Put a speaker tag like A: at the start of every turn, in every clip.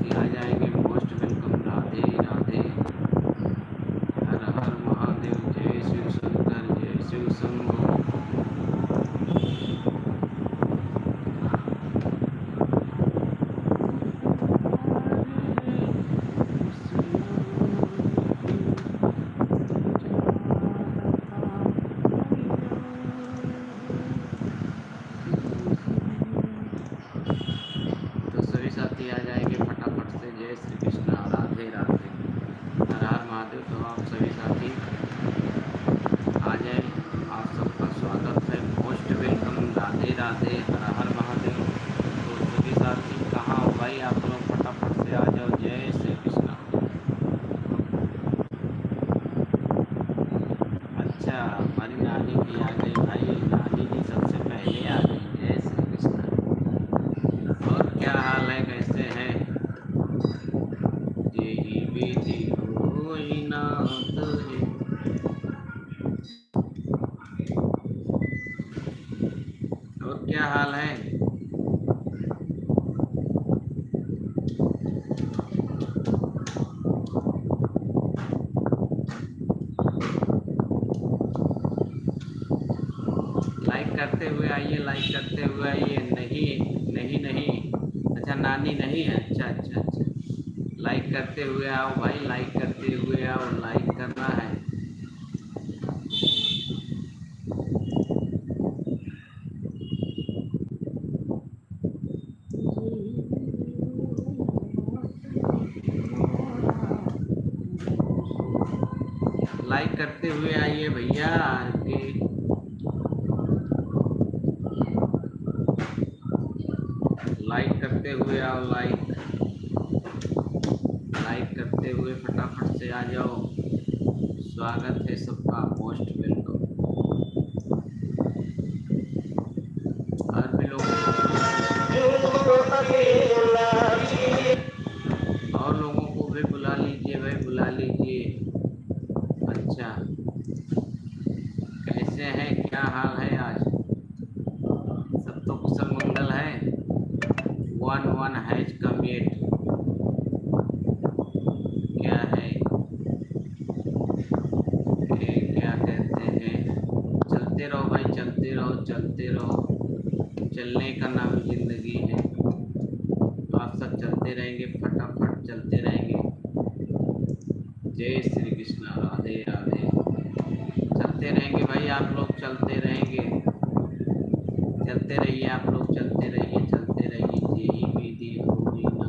A: साथी आ जाएंगे most welcome. Radhe Radhe, हर हर महादेव, जय शिव शंकर, जय शिव शंभो। तो सभी साथी आ जाएंगे फटाफट से। जय श्री कृष्णा, राधे राधे, हर हर महादेव। तो आप सभी साथी आ जाए, आप सबका स्वागत है, मोस्ट वेलकम। राधे राधे, हर हर महादेव। तो सभी साथी कहाँ हो भाई, आप लोग फटाफट से आ जाओ। जय श्री कृष्णा। अच्छा, हमारी नानी भी आ गई भाई, नानी जी सबसे पहले आ गई। जय श्री कृष्णा। और क्या हाल है, कैसे हैं? यही विधि होई नाथ है। और क्या हाल है? लाइक करते हुए आइए, लाइक करते हुए आइए। नहीं नहीं नहीं, अच्छा नानी नहीं है, अच्छा अच्छा अच्छा। लाइक करते हुए आओ भाई, लाइक करते हुए आओ, लाइक करना है। लाइक करते हुए आइए भैया कि लाइक करते हुए आओ, लाइक लाइक करते हुए फटाफट से आ जाओ। स्वागत है सबका, मोस्ट वेलकम। और भी लोगों और लोगों को भी बुला लीजिए भाई, बुला लीजिए। अच्छा, कैसे हैं, क्या हाल है आज? सब तो कुशल मंगल है। वन हैज कम येट, क्या है ये, क्या कहते हैं? चलते रहो भाई, चलते रहो, चलते रहो। चलने का नाम जिंदगी है। आप सब चलते रहेंगे, फटाफट चलते रहेंगे। जय श्री कृष्णा, राधे राधे। चलते रहेंगे भाई, आप लोग चलते रहेंगे। चलते रहिए आप लोग, चलते रहिए, चलते रहिए। यही विधि होगी ना।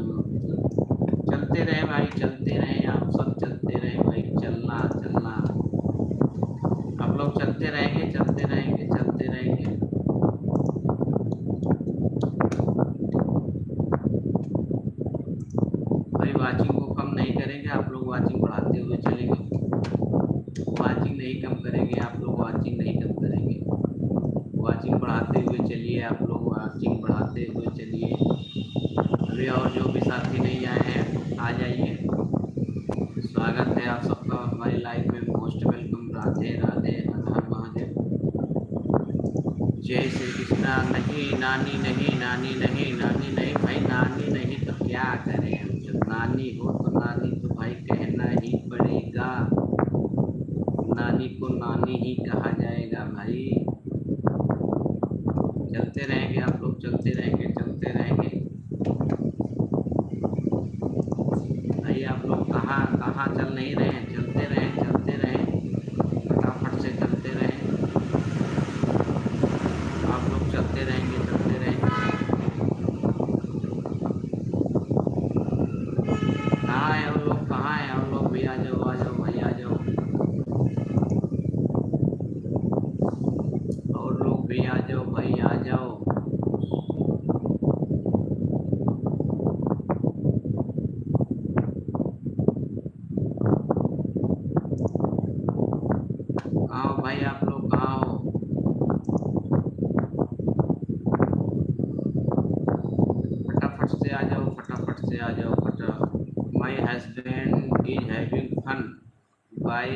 A: चलते रहे भाई, चलते रहे, आप सब चलते रहे भाई। चलना चलना, आप लोग चलते रहेंगे, चलते रहेंगे, चलते रहेंगे। भाई वाचिंग को कम नहीं करेंगे आप लोग, वाचिंग बढ़ाते हुए चलेंगे। वाचिंग नहीं कम करेंगे आप लोग, वाचिंग नहीं कम करेंगे। वाचिंग बढ़ाते हुए चलिए आप लोग, वाचिंग बढ़ाते हुए चलिए। अभी और जो भी साथी नहीं आए हैं आ जाइए। स्वागत है आप सबका हमारी लाइव में, मोस्ट वेलकम। राधे राधे, हर हर महादेव, जय श्री कृष्णा। नहीं नानी नहीं, नानी नहीं, नानी नहीं भाई, नानी नहीं तो क्या करें हम। जब नानी हो तो नानी तो भाई कहना ही पड़ेगा। नानी को नानी ही कहा जाएगा भाई। चलते रहेंगे आप लोग, चलते रहेंगे, चलते रहेंगे भाई। आप लोग कहाँ कहाँ चल नहीं रहे हैं, चलते रहें, चलते रहें, फटाफट से चलते रहें। आप लोग चलते रहेंगे, चलते रहेंगे। कहाँ है वो लोग, कहाँ है हम लोग भी? आ जाओ, आ जाओ भाई, आ जाओ। और लोग भी आ जाओ भाई, आ जाओ। कहाँ हो भाई, आप लोग कहाँ हो? फटाफट से आ जाओ, फटाफट से आ जाओ, फटाफट। My husband is having fun by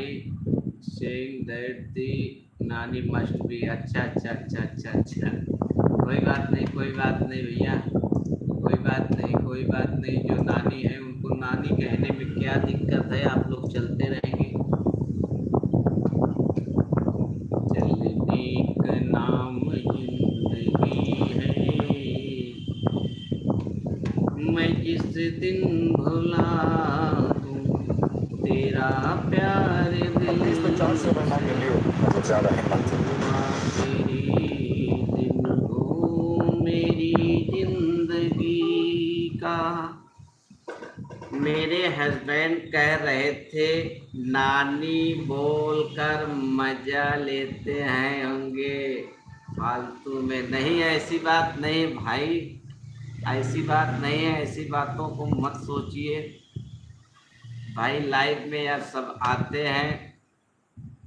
A: saying that the nani must B. अच्छा अच्छा अच्छा अच्छा अच्छा। कोई बात नहीं, कोई बात नहीं भैया, कोई बात नहीं, कोई बात नहीं। जो नानी है उनको नानी कहने में क्या दिक्कत है, आप लोग चलते रहेंगे। चलने का नाम जिंदगी है, मैं जिस दिन भुला दूं तेरा प्यार दिल
B: इसको 400 में ना मिली मतलब ज़्यादा हिम्मत।
A: हुआ तेरी दिन हो मेरी जिंदगी का। मेरे हस्बैंड कह रहे थे नानी बोलकर मजा लेते हैं होंगे फालतू में। नहीं, ऐसी बात नहीं भाई, ऐसी बात नहीं है, ऐसी बातों को मत सोचिए भाई। लाइफ में यार सब आते हैं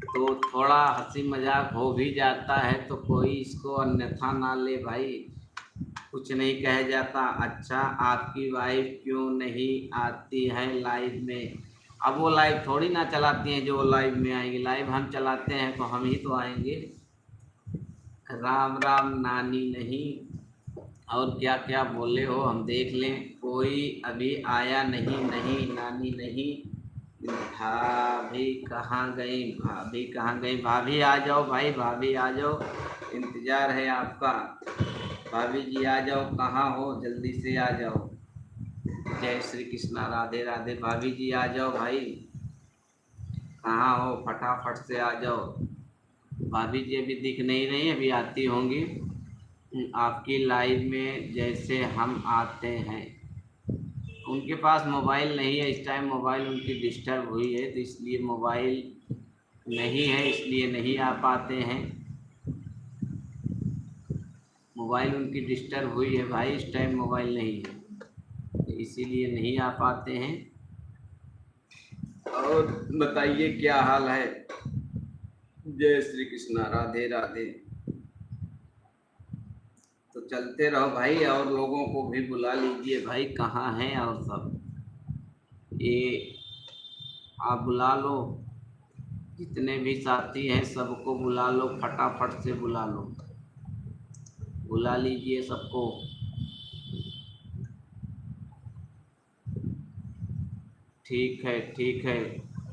A: तो थोड़ा हंसी मजाक हो भी जाता है, तो कोई इसको अन्यथा ना ले भाई, कुछ नहीं कहा जाता। अच्छा, आपकी वाइफ क्यों नहीं आती है लाइव में? अब वो लाइव थोड़ी ना चलाती हैं जो लाइव में आएंगी, लाइव हम चलाते हैं तो हम ही तो आएंगे। राम राम नानी नहीं, और क्या क्या बोले हो हम देख लें। कोई अभी आया नहीं, नहीं नानी नहीं। भाभी कहाँ गई, भाभी कहाँ गई? भाभी आ जाओ भाई, भाभी आ जाओ, इंतज़ार है आपका। भाभी जी आ जाओ, कहाँ हो, जल्दी से आ जाओ। जय श्री कृष्णा, राधे राधे। भाभी जी आ जाओ भाई, कहाँ हो, फटाफट से आ जाओ। भाभी जी अभी दिख नहीं रही, अभी आती होंगी आपकी लाइव में जैसे हम आते हैं। उनके पास मोबाइल नहीं है इस टाइम, मोबाइल उनकी डिस्टर्ब हुई है, तो इसलिए मोबाइल नहीं है, इसलिए नहीं आ पाते हैं। मोबाइल उनकी डिस्टर्ब हुई है भाई, इस टाइम मोबाइल नहीं है, तो इसीलिए नहीं आ पाते हैं। और बताइए क्या हाल है? जय श्री कृष्णा, राधे राधे। तो चलते रहो भाई, और लोगों को भी बुला लीजिए भाई, कहाँ हैं और सब ये आप बुला लो, जितने भी साथी हैं सबको बुला लो, फटाफट से बुला लो, बुला लीजिए सबको। ठीक है, ठीक है,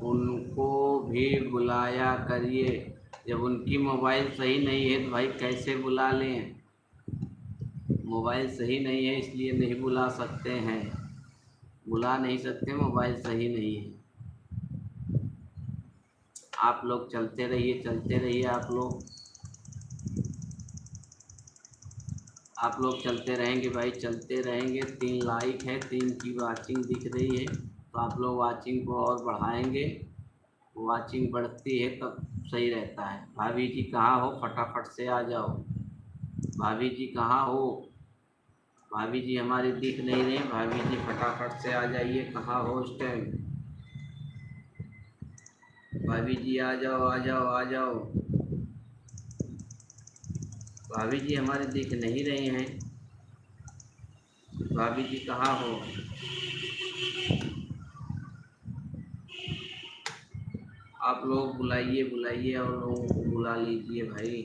A: उनको भी बुलाया करिए। जब उनकी मोबाइल सही नहीं है तो भाई कैसे बुला लें? मोबाइल सही नहीं है इसलिए नहीं बुला सकते हैं, बुला नहीं सकते, मोबाइल सही नहीं है। आप लोग चलते रहिए, चलते रहिए आप लोग चलते रहेंगे भाई, चलते रहेंगे। 3 लाइक है, 3 की वाचिंग दिख रही है, तो आप लोग वाचिंग को और बढ़ाएंगे, वाचिंग बढ़ती है तब सही रहता है। भाभी जी कहाँ हो, फटाफट से आ जाओ। भाभी जी कहाँ हो? भाभी जी हमारी दिख नहीं रही, भाभी जी फटाफट से आ जाइए, कहाँ हो इस टाइम? भाभी जी आ जाओ, आ जाओ, आ जाओ। भाभी जी हमारे दिख नहीं रहे हैं, भाभी जी कहाँ हो? आप लोग बुलाइए, बुलाइए और लोगों को बुला लीजिए भाई,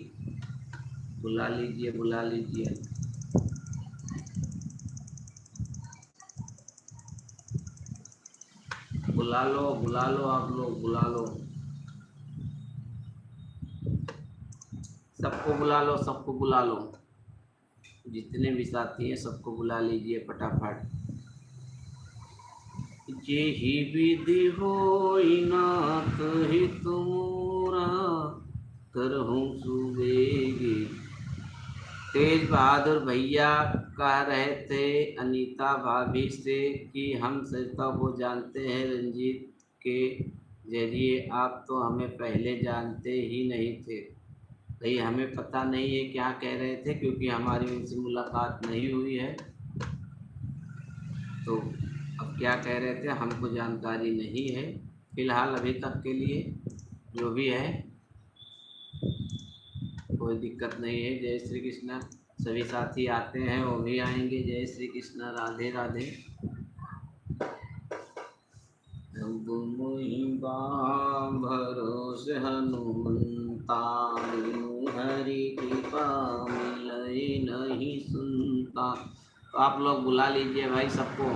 A: बुला लीजिए, बुला लीजिए। बुला लो, बुला लो, आप लोग बुला लो, सबको बुला लो, सबको बुला लो, जितने भी साथी हैं सबको बुला लीजिए फटाफट। जेहि विधि होई नाथ हित मोरा, करहूँ सुबेगे। तेज बहादुर भैया कह रहे थे अनीता भाभी से कि हम सरिता को जानते हैं रंजीत के जरिए, आप तो हमें पहले जानते ही नहीं थे। भाई हमें पता नहीं है क्या कह रहे थे, क्योंकि हमारी उनसे मुलाकात नहीं हुई है, तो अब क्या कह रहे थे हमको जानकारी नहीं है फिलहाल, अभी तक के लिए। जो भी है कोई दिक्कत नहीं है। जय श्री कृष्णा। सभी साथी आते हैं, वो भी आएंगे। जय श्री कृष्णा, राधे राधे। अब मोहि भरोसे हनुमंता, बिनु हरि कृपा मिलई नहीं सुनता। तो आप लोग बुला लीजिए भाई सबको।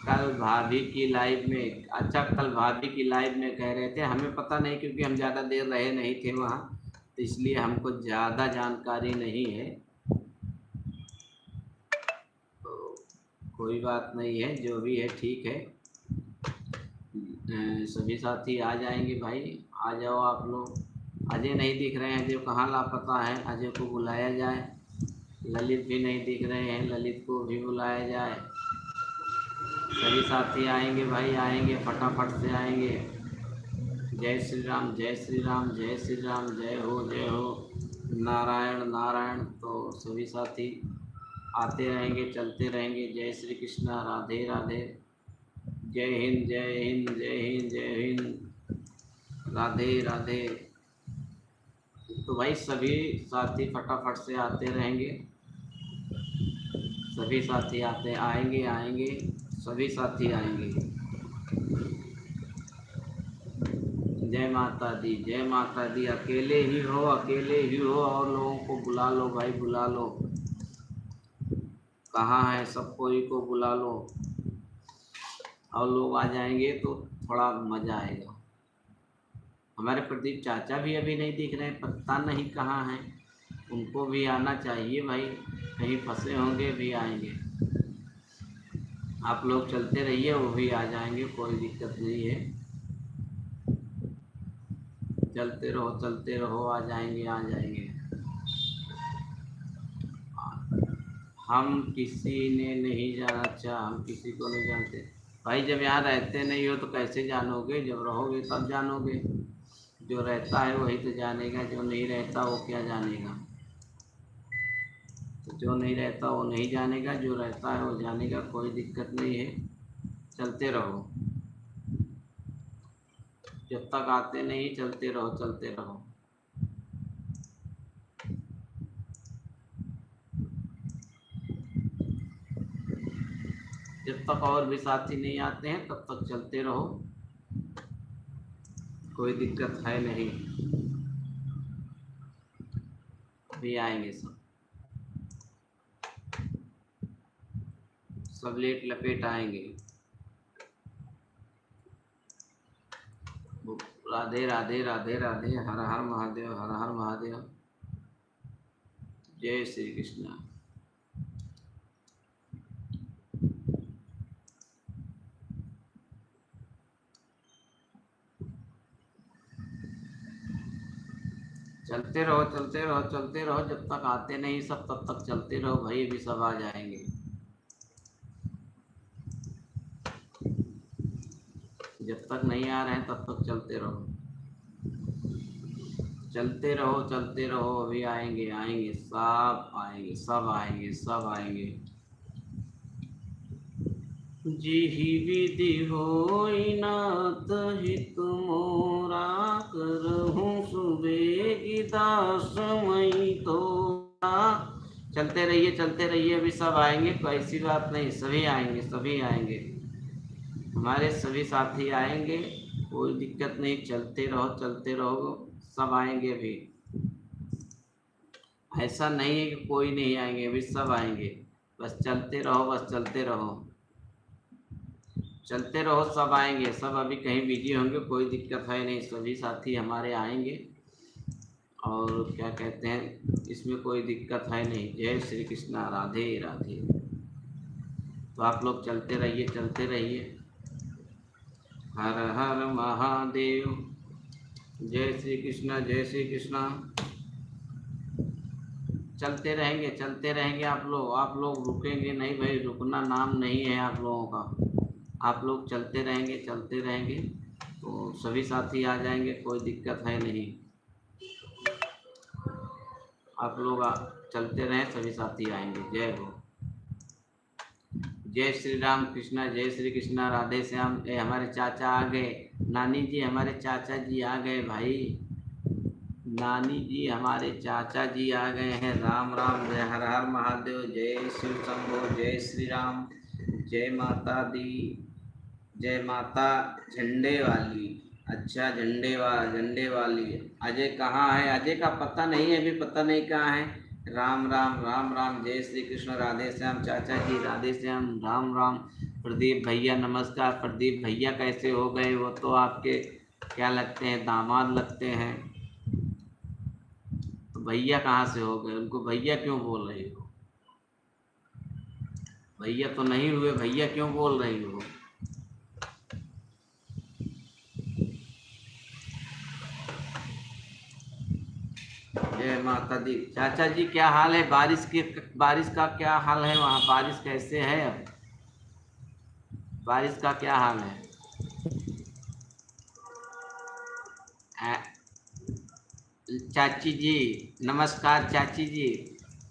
A: कल भाभी की लाइव में, अच्छा कल भाभी की लाइव में कह रहे थे, हमें पता नहीं क्योंकि हम ज़्यादा देर रहे नहीं थे वहाँ, तो इसलिए हमको ज़्यादा जानकारी नहीं है। तो कोई बात नहीं है, जो भी है ठीक है। सभी साथी आ जाएंगे भाई, आ जाओ आप लोग। अजय नहीं दिख रहे हैं, अजय कहाँ लापता है, अजय को बुलाया जाए। ललित भी नहीं दिख रहे हैं, ललित को भी बुलाया जाए। सभी साथी आएंगे भाई, आएंगे फटाफट से आएंगे। जय श्री राम, जय श्री राम, जय श्री राम, जय हो, जय हो, नारायण नारायण। तो सभी साथी आते रहेंगे, चलते रहेंगे। जय श्री कृष्णा, राधे राधे, जय हिंद, जय हिंद, जय हिंद, जय हिंद, राधे राधे। तो भाई सभी साथी फटाफट से आते रहेंगे, सभी साथी आते आएंगे आएंगे, सभी साथी आएंगे। जय माता दी, जय माता दी। अकेले ही हो, अकेले ही हो, और लोगों को बुला लो भाई, बुला लो। कहाँ है, सब कोई को बुला लो, और लोग आ जाएंगे तो थोड़ा मज़ा आएगा। हमारे प्रदीप चाचा भी अभी नहीं दिख रहे हैं, पता नहीं कहाँ हैं। उनको भी आना चाहिए भाई, कहीं फंसे होंगे, भी आएंगे। आप लोग चलते रहिए, वो भी आ जाएंगे, कोई दिक्कत नहीं है। चलते रहो, चलते रहो, आ जाएंगे, आ जाएंगे। हम किसी ने नहीं जाना, अच्छा हम किसी को नहीं जानते भाई। जब यहाँ रहते नहीं हो तो कैसे जानोगे, जब रहोगे तब जानोगे। जो रहता है वही तो जानेगा, जो नहीं रहता वो क्या जानेगा। तो जो नहीं रहता वो नहीं जानेगा, जो रहता है वो जानेगा, कोई दिक्कत नहीं है। चलते रहो, जब तक आते नहीं चलते रहो, चलते रहो। जब तक और भी साथी नहीं आते हैं तब तक चलते रहो, कोई दिक्कत है नहीं। भी आएंगे सब, सब लेट लपेट आएंगे। राधे राधे, राधे राधे, हर हर महादेव, हर हर महादेव। जय श्री कृष्ण। चलते रहो, चलते रहो, चलते रहो, जब तक आते नहीं सब तब तक चलते रहो भाई, अभी सब आ जाएंगे। जब तक नहीं आ रहे हैं तब तक चलते रहो, चलते रहो, चलते रहो, अभी आएंगे, आएंगे, सब आएंगे, सब आएंगे, सब आएंगे। जिहि विधि होई नाथ हित मोरा, करहूँ सुबेगी दास मई तोरा। चलते रहिए, चलते रहिए, अभी सब आएंगे, कोई ऐसी बात नहीं, सभी आएंगे, सभी आएंगे, हमारे सभी साथी आएंगे, कोई दिक्कत नहीं। चलते रहो, चलते रहो, सब आएंगे अभी। ऐसा नहीं है कि कोई नहीं आएंगे, अभी सब आएंगे। बस चलते रहो, बस चलते रहो, चलते रहो, सब आएंगे। सब अभी कहीं बिजी होंगे, कोई दिक्कत है नहीं, सभी साथी हमारे आएंगे। और क्या कहते हैं, इसमें कोई दिक्कत है नहीं। जय श्री कृष्णा, राधे राधे। तो आप लोग चलते रहिए, चलते रहिए। हर हर महादेव। जय श्री कृष्णा, जय श्री कृष्णा। चलते रहेंगे, चलते रहेंगे। आप लोग रुकेंगे नहीं भाई, रुकना नाम नहीं है आप लोगों का। आप लोग चलते रहेंगे, चलते रहेंगे, तो सभी साथी आ जाएंगे, कोई दिक्कत है नहीं। आप लोग चलते रहें, सभी साथी आएंगे। जय हो। जय श्री राम कृष्णा, जय श्री कृष्णा, राधे श्याम। हमारे चाचा आ गए, नानी जी हमारे चाचा जी आ गए भाई, नानी जी हमारे चाचा जी आ गए हैं। राम राम, जय हर हर महादेव, जय शिव शंभो, जय श्री राम, जय माता दी, जय माता झंडे वाली। अच्छा, झंडे वाली। अजय कहाँ है? अजय का पता नहीं है, अभी पता नहीं कहाँ है। राम राम राम राम, जय श्री कृष्ण, राधे श्याम चाचा जी, राधे श्याम, राम राम। प्रदीप भैया नमस्कार। प्रदीप भैया कैसे हो गए? वो तो आपके क्या लगते हैं, दामाद लगते हैं। तो भैया कहाँ से हो गए? उनको भैया क्यों बोल रही हो? भैया तो नहीं हुए, भैया क्यों बोल रही हो? जय माता दी। चाचा जी क्या हाल है? बारिश का क्या हाल है वहाँ? बारिश कैसे है अब? बारिश का क्या हाल है? चाची जी नमस्कार। चाची जी,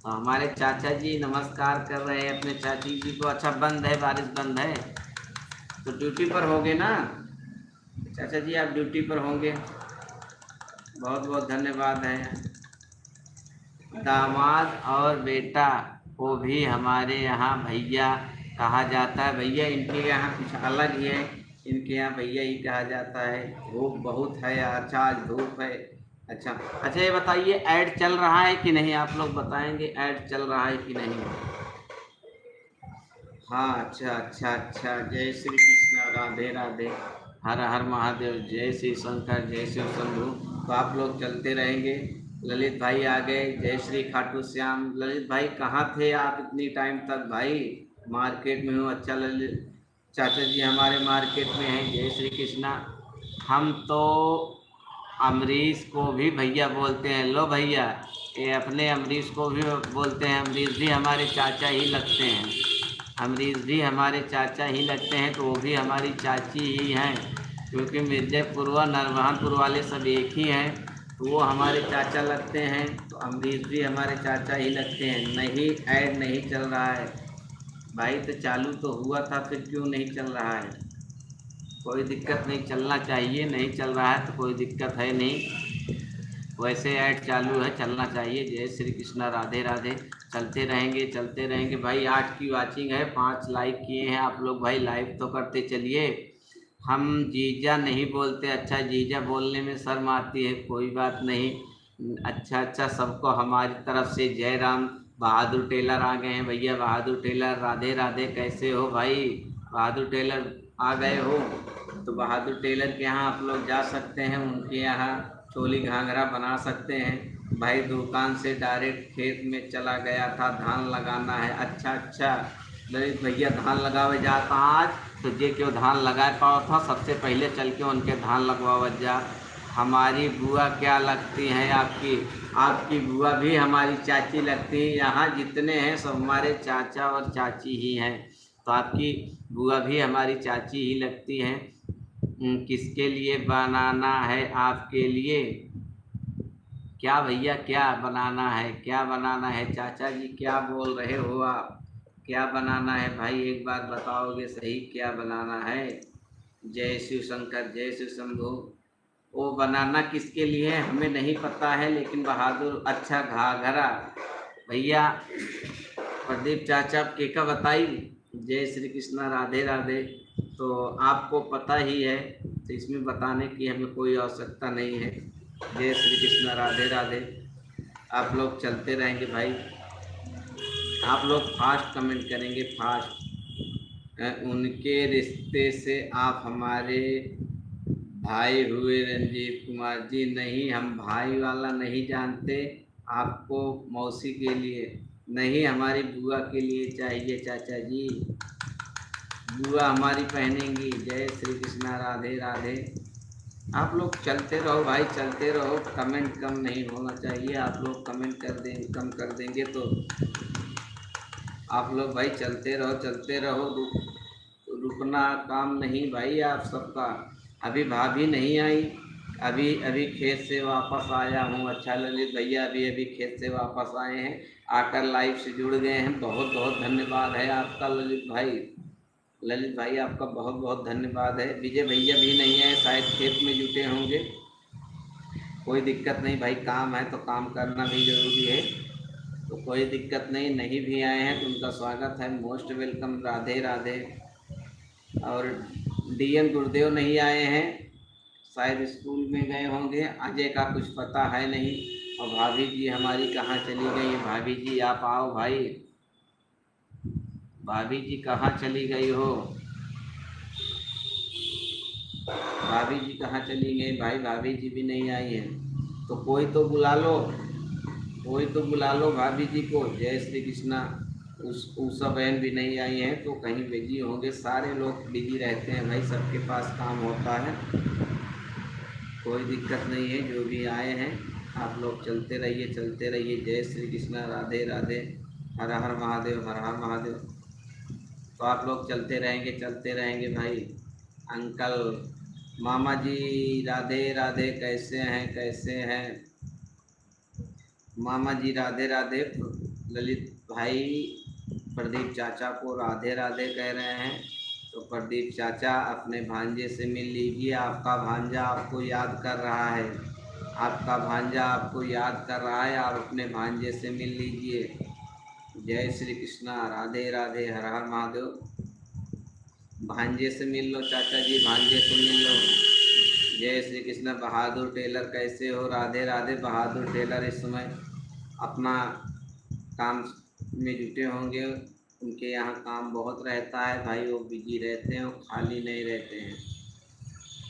A: तो हमारे चाचा जी नमस्कार कर रहे हैं अपने चाची जी को। अच्छा, बंद है, बारिश बंद है तो ड्यूटी पर होंगे ना चाचा जी? आप ड्यूटी पर होंगे। बहुत बहुत धन्यवाद है। दामाद और बेटा को भी हमारे यहाँ भैया कहा जाता है। भैया इनके यहाँ कुछ अलग ही है, इनके यहाँ भैया ही कहा जाता है। धूप बहुत है, अच्छा आज धूप है। अच्छा अच्छा, ये बताइए ऐड चल रहा है कि नहीं? आप लोग बताएंगे ऐड चल रहा है कि नहीं? हाँ, अच्छा अच्छा अच्छा। जय श्री कृष्ण, राधे राधे, हर हर महादेव, जय श्री शंकर, जय श्री शंभु। तो आप लोग चलते रहेंगे। ललित भाई आ गए, जय श्री खाटू श्याम। ललित भाई कहाँ थे आप इतनी टाइम तक? भाई मार्केट में हूँ। अच्छा, ललित चाचा जी हमारे मार्केट में हैं। जय श्री कृष्णा। हम तो अमरीश को भी भैया बोलते हैं। लो भैया, ये अपने अमरीश को भी बोलते हैं। अमरीश भी हमारे चाचा ही लगते हैं। अमरीश भी हमारे चाचा ही लगते हैं, तो वो भी हमारी चाची ही हैं, क्योंकि मिर्ज़ापुर व नरवानपुर वाले सब एक ही हैं, तो वो हमारे चाचा लगते हैं। तो अमरीश भी हमारे चाचा ही लगते हैं। नहीं, ऐड नहीं चल रहा है भाई। तो चालू तो हुआ था, फिर क्यों नहीं चल रहा है? कोई दिक्कत नहीं, चलना चाहिए। नहीं चल रहा है तो कोई दिक्कत है नहीं, वैसे ऐड चालू है, चलना चाहिए। जय श्री कृष्णा, राधे राधे। चलते रहेंगे, चलते रहेंगे भाई। 8 की वाचिंग है, 5 लाइक किए हैं आप लोग भाई। लाइक तो करते चलिए। हम जीजा नहीं बोलते। अच्छा, जीजा बोलने में शर्म आती है, कोई बात नहीं। अच्छा अच्छा, सबको हमारी तरफ से जय राम। बहादुर टेलर आ गए हैं भैया। बहादुर टेलर राधे राधे, कैसे हो भाई? बहादुर टेलर आ गए हो तो बहादुर टेलर के यहाँ आप लोग जा सकते हैं। उनके यहाँ चोली घाघरा बना सकते हैं भाई। दुकान से डायरेक्ट खेत में चला गया था, धान लगाना है। अच्छा अच्छा, ललित भैया धान लगावे जाता आज, तो जे क्यों धान लगाए पाओ था, सबसे पहले चल के उनके धान लगवावत जा। हमारी बुआ क्या लगती हैं आपकी? आपकी बुआ भी हमारी चाची लगती है। यहाँ जितने हैं सब हमारे चाचा और चाची ही हैं, तो आपकी बुआ भी हमारी चाची ही लगती हैं। किसके लिए बनाना है? आपके लिए। क्या भैया, क्या बनाना है? क्या बनाना है चाचा जी? क्या बोल रहे हो आप? क्या बनाना है भाई? एक बार बताओगे सही, क्या बनाना है? जय शिव शंकर, जय शिव शंभु। वो बनाना किसके लिए है हमें नहीं पता है, लेकिन बहादुर अच्छा घाघरा भैया। प्रदीप चाचा केका बताई। जय श्री कृष्णा, राधे राधे। तो आपको पता ही है, तो इसमें बताने की हमें कोई आवश्यकता नहीं है। जय श्री कृष्णा, राधे राधे। आप लोग चलते रहेंगे भाई। आप लोग फास्ट कमेंट करेंगे, फास्ट। उनके रिश्ते से आप हमारे भाई हुए रंजीत कुमार जी। नहीं, हम भाई वाला नहीं जानते। आपको मौसी के लिए नहीं, हमारी बुआ के लिए चाहिए चाचा जी। बुआ हमारी पहनेंगी। जय श्री कृष्णा, राधे राधे। आप लोग चलते रहो भाई, चलते रहो। कमेंट कम नहीं होना चाहिए। आप लोग कमेंट कर देंगे, कम कर देंगे तो आप लोग भाई चलते रहो, चलते रहो। रुकना काम नहीं भाई आप सबका। अभी भाभी नहीं आई, अभी अभी खेत से वापस आया हूँ। अच्छा, ललित भैया अभी अभी खेत से वापस आए हैं, आकर लाइव से जुड़ गए हैं। बहुत बहुत धन्यवाद है आपका ललित भाई। ललित भाई आपका बहुत बहुत धन्यवाद है। विजय भैया भी नहीं है, शायद खेत में जुटे होंगे। कोई दिक्कत नहीं भाई, काम है तो काम करना भी ज़रूरी है, तो कोई दिक्कत नहीं। नहीं भी आए हैं तो उनका स्वागत है, मोस्ट वेलकम, राधे राधे। और डीएन गुरुदेव नहीं आए हैं, शायद स्कूल में गए होंगे। अजय का कुछ पता है नहीं। और भाभी जी हमारी कहाँ चली गई? भाभी जी आप आओ भाई, भाभी जी कहाँ चली गई हो? भाभी जी कहाँ चली गई भाई? भाभी जी भी नहीं आई है, तो कोई तो बुला लो, कोई तो बुला लो भाभी जी को। जय श्री कृष्णा। उषा बहन भी नहीं आई हैं, तो कहीं बिजी होंगे। सारे लोग बिजी रहते हैं भाई, सबके पास काम होता है, कोई दिक्कत नहीं है। जो भी आए हैं आप लोग चलते रहिए, चलते रहिए। जय श्री कृष्णा, राधे राधे, हर हर महादेव, हर हर महादेव। तो आप लोग चलते रहेंगे, चलते रहेंगे भाई। अंकल, मामा जी राधे राधे, कैसे हैं, कैसे हैं मामा जी? राधे राधे। ललित भाई प्रदीप चाचा को राधे राधे कह रहे हैं। तो प्रदीप चाचा अपने भांजे से मिल लीजिए, आपका भांजा आपको याद कर रहा है, आपका भांजा आपको याद कर रहा है, आप अपने भांजे से मिल लीजिए। जय श्री कृष्णा, राधे राधे, हर हर महादेव। भांजे से मिल लो चाचा जी, भांजे से मिल लो। जय श्री कृष्ण। बहादुर टेलर कैसे हो? राधे राधे। बहादुर टेलर इस समय अपना काम में जुटे होंगे, उनके यहाँ काम बहुत रहता है भाई, वो बिजी रहते हैं, वो खाली नहीं रहते हैं।